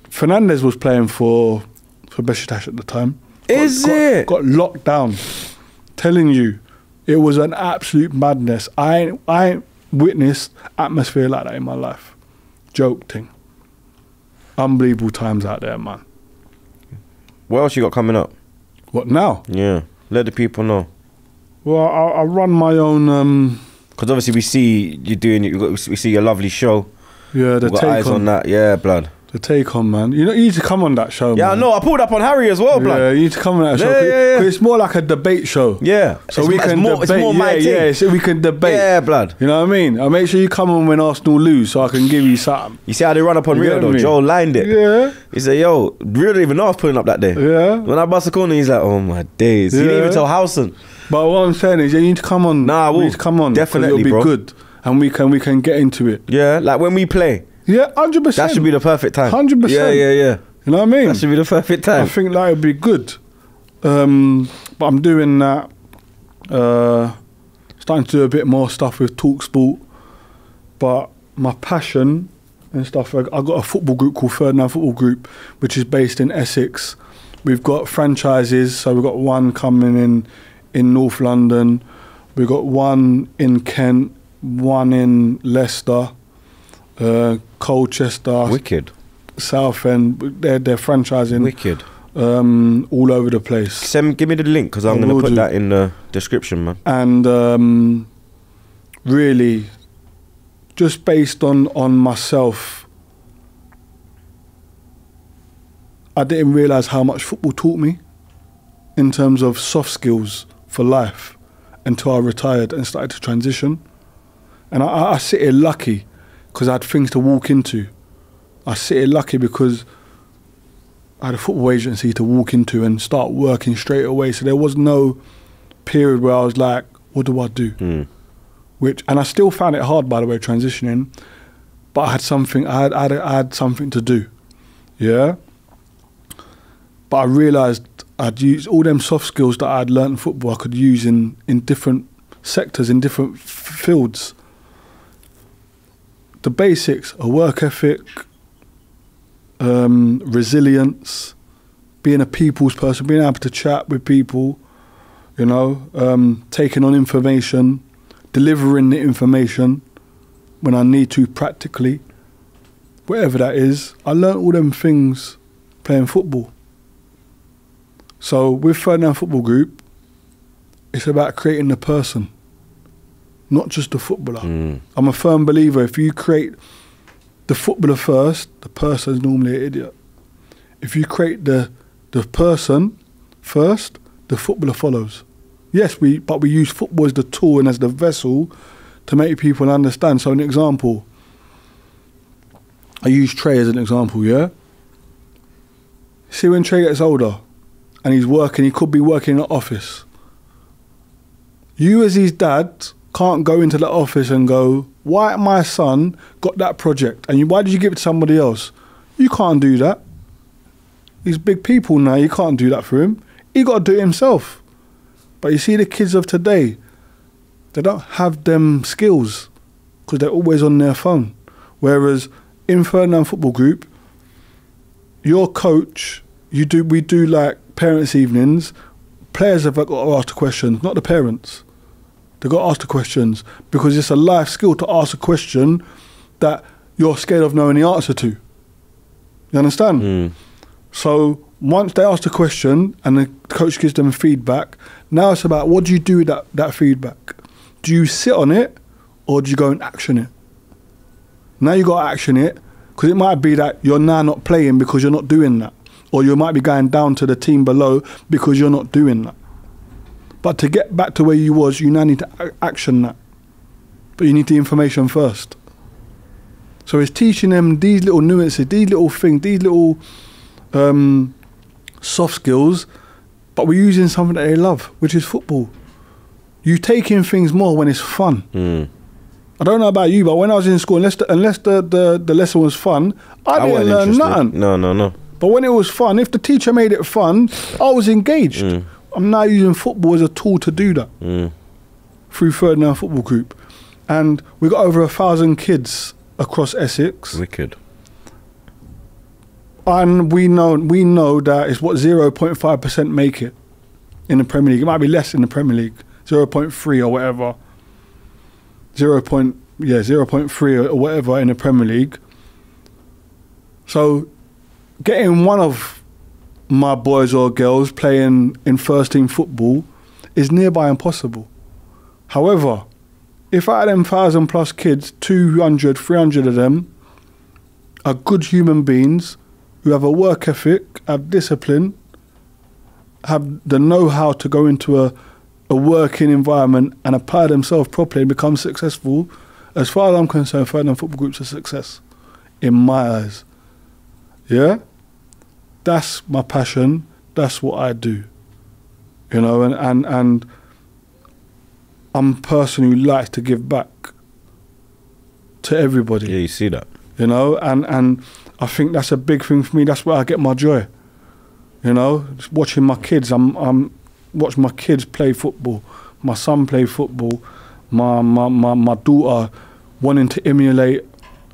Fernandez was playing for Besiktas at the time. Got locked down. Telling you, it was an absolute madness. I ain't witnessed atmosphere like that in my life. Joke thing. Unbelievable times out there, man. What else you got coming up? What now? Yeah. Let the people know. Well, I run my own. Because obviously we see you doing. We see your lovely show. Yeah, the We've got take eyes on that. Yeah, blood. The take on, man. You need to come on that show, Yeah, man. I know. I pulled up on Harry as well, blood. Yeah, you need to come on that show. Yeah. 'Cause it's more like a debate show. Yeah. So we can debate. It's more my thing. So we can debate. Yeah, blood. You know what I mean? I'll make sure you come on when Arsenal lose so I can give you something. You see how they run up on You Rio get though? me? Joe lined it. Yeah. He said, yo, Rio didn't even know I was pulling up that day. Yeah. When I bust the corner, he's like, oh my days. He didn't Yeah. even tell Howson. But what I'm saying is, you need to come on. Nah, I will. You need to come on. 'cause Definitely, it'll be bro. good, and we can get into it. Yeah, like when we play. Yeah, 100%. That should be the perfect time. 100%. Yeah. You know what I mean? That should be the perfect I time. think that would be good. But I'm doing that. Starting to do a bit more stuff with TalkSport. But my passion and stuff, I got a football group called Ferdinand Football Group, which is based in Essex. We've got franchises, so we've got one coming in North London. We've got one in Kent, one in Leicester, Colchester, Wicked. Southend. They're franchising Wicked. all over the place. Give me the link because I'm I going to will put do. that in the description, man. And really, just based on myself, I didn't realise how much football taught me in terms of soft skills for life until I retired and started to transition. And I sit here lucky because I had things to walk into. I sit here lucky because I had a football agency to walk into and start working straight away. So there was no period where I was like, what do I do? And I still found it hard, by the way, transitioning. But I had something. I had something to do. Yeah. But I realised I'd use all them soft skills that I'd learned in football. I could use in different sectors, in different fields. The basics: a work ethic, resilience, being a people's person, being able to chat with people, you know, taking on information, delivering the information when I need to practically, whatever that is. I learnt all them things playing football. So with Ferdinand Football Group, it's about creating the person, not just the footballer. I'm a firm believer, if you create the footballer first, the person is normally an idiot. If you create the person first, the footballer follows. Yes, but we use football as the tool and as the vessel to make people understand. So an example, I use Trey as an example, yeah? See, when Trey gets older and he's working, he could be working in an office. You as his dad can't go into the office and go, why my son got that project and why did you give it to somebody else? You can't do that. He's big people now, you can't do that for him. He got to do it himself. But you see the kids of today, they don't have them skills because they're always on their phone. Whereas in Ferdinand Football Group, your coach, we do like parents' evenings. Players have got to ask the questions, not the parents. They've got to ask the questions because it's a life skill to ask a question that you're scared of knowing the answer to. You understand? So once they ask the question and the coach gives them feedback, now it's about what do you do with that feedback? Do you sit on it or do you go and action it? Now you got to action it because it might be that you're now not playing because you're not doing that. Or you might be going down to the team below because you're not doing that. But to get back to where you was, you now need to action that. But you need the information first. So it's teaching them these little nuances, these little things, these little soft skills, but we're using something that they love, which is football. You take in things more when it's fun. I don't know about you, but when I was in school, unless the lesson was fun, I didn't learn nothing. No. But when it was fun, if the teacher made it fun, I was engaged. I'm now using football as a tool to do that through Ferdinand Football Group. And we got over 1,000 kids across Essex. Wicked. And we know that it's what 0.5% make it in the Premier League. It might be less in the Premier League, 0.3 or whatever. 0.3 or whatever in the Premier League. So getting one of my boys or girls playing in first team football is nearby impossible. However, if I had them 1,000 plus kids, 200, 300 of them are good human beings who have a work ethic, have discipline, have the know-how to go into a working environment and apply themselves properly and become successful, as far as I'm concerned, Ferdinand Football Group's a success, in my eyes. Yeah? That's my passion. That's what I do. You know, and I'm a person who likes to give back to everybody. Yeah, you see that. You know, and I think that's a big thing for me. That's where I get my joy. You know, just watching my kids. I'm watching my kids play football. My son play football. My daughter wanting to emulate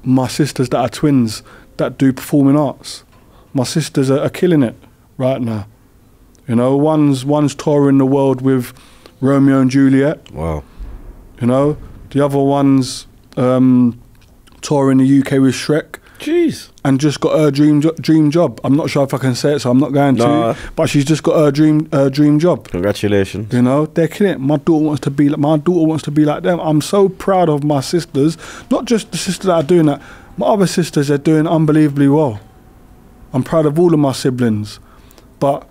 my sisters that are twins that do performing arts. My sisters are killing it right now. You know, one's touring the world with Romeo and Juliet. Wow. You know, the other one's touring the UK with Shrek. Jeez. And just got her dream job. I'm not sure if I can say it, so I'm not going to. But she's just got her dream job. Congratulations. You know, they're killing it. My daughter wants to be like them. I'm so proud of my sisters. Not just the sisters that are doing that. My other sisters are doing unbelievably well. I'm proud of all of my siblings. But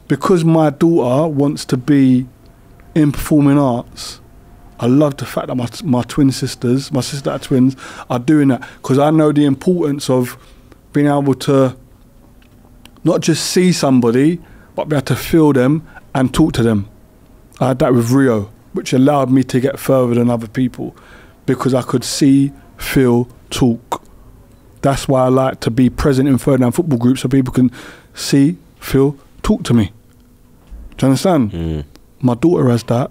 because my daughter wants to be in performing arts, I love the fact that my twin sisters, my sister that are twins, are doing that, because I know the importance of being able to not just see somebody, but be able to feel them and talk to them. I had that with Rio, which allowed me to get further than other people, because I could see, feel, talk. That's why I like to be present in Ferdinand football groups, so people can see, feel, talk to me. Do you understand? My daughter has that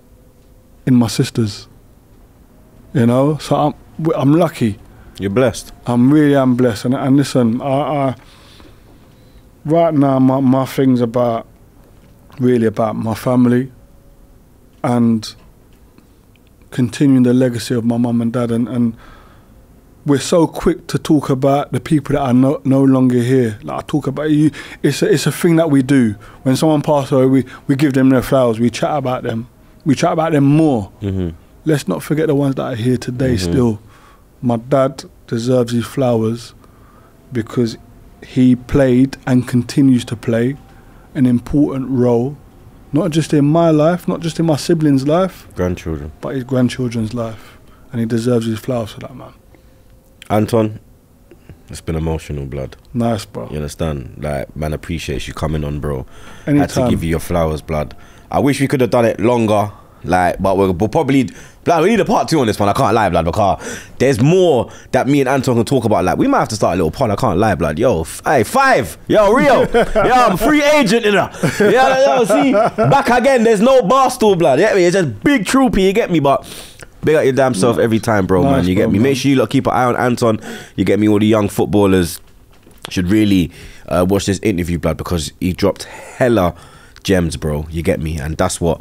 in my sisters. You know, so I'm lucky. You're blessed. I'm blessed. And listen, I right now my thing's really about my family and continuing the legacy of my mum and dad, and we're so quick to talk about the people that are no longer here. Like I talk about you, it's a thing that we do. When someone passes away, we give them their flowers, we chat about them. We chat about them more. Let's not forget the ones that are here today still. My dad deserves his flowers because he played and continues to play an important role, not just in my life, not just in my siblings' life, grandchildren, but his grandchildren's life. And he deserves his flowers for that, man. Anton, it's been emotional, blood. Nice, bro. You understand? Like, man appreciates you coming on, bro. Anytime. Had to give you your flowers, blood. I wish we could have done it longer, like, but we'll probably, blood, we need a part 2 on this one. I can't lie, blood, because there's more that me and Anton can talk about. Like, we might have to start a little pod. I can't lie, blood. Yo, hey, 5. Yo, Rio. Yo, I'm a free agent, you know. Yo, see, back again. There's no barstool, blood. You get me? It's just big troopy, you get me? But big up your damn self every time, bro, man. You get me? Make sure you lot keep an eye on Anton. You get me? All the young footballers should really watch this interview, blood, because he dropped hella gems, bro. You get me? And that's what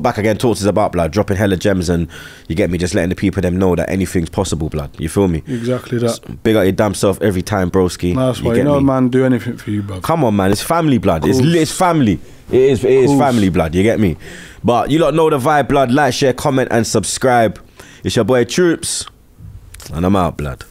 Back Again Talks is about, blood. Dropping hella gems, and you get me, just letting the people them know that anything's possible, blood. You feel me? Exactly that. So big up your damn self every time, broski. That's why, you know, man, do anything for you, bro. Come on, man. It's family, blood. It's family. It is family, blood. You get me? But you lot know the vibe, blood. Like, share, comment, and subscribe. It's your boy Troops, and I'm out, blood.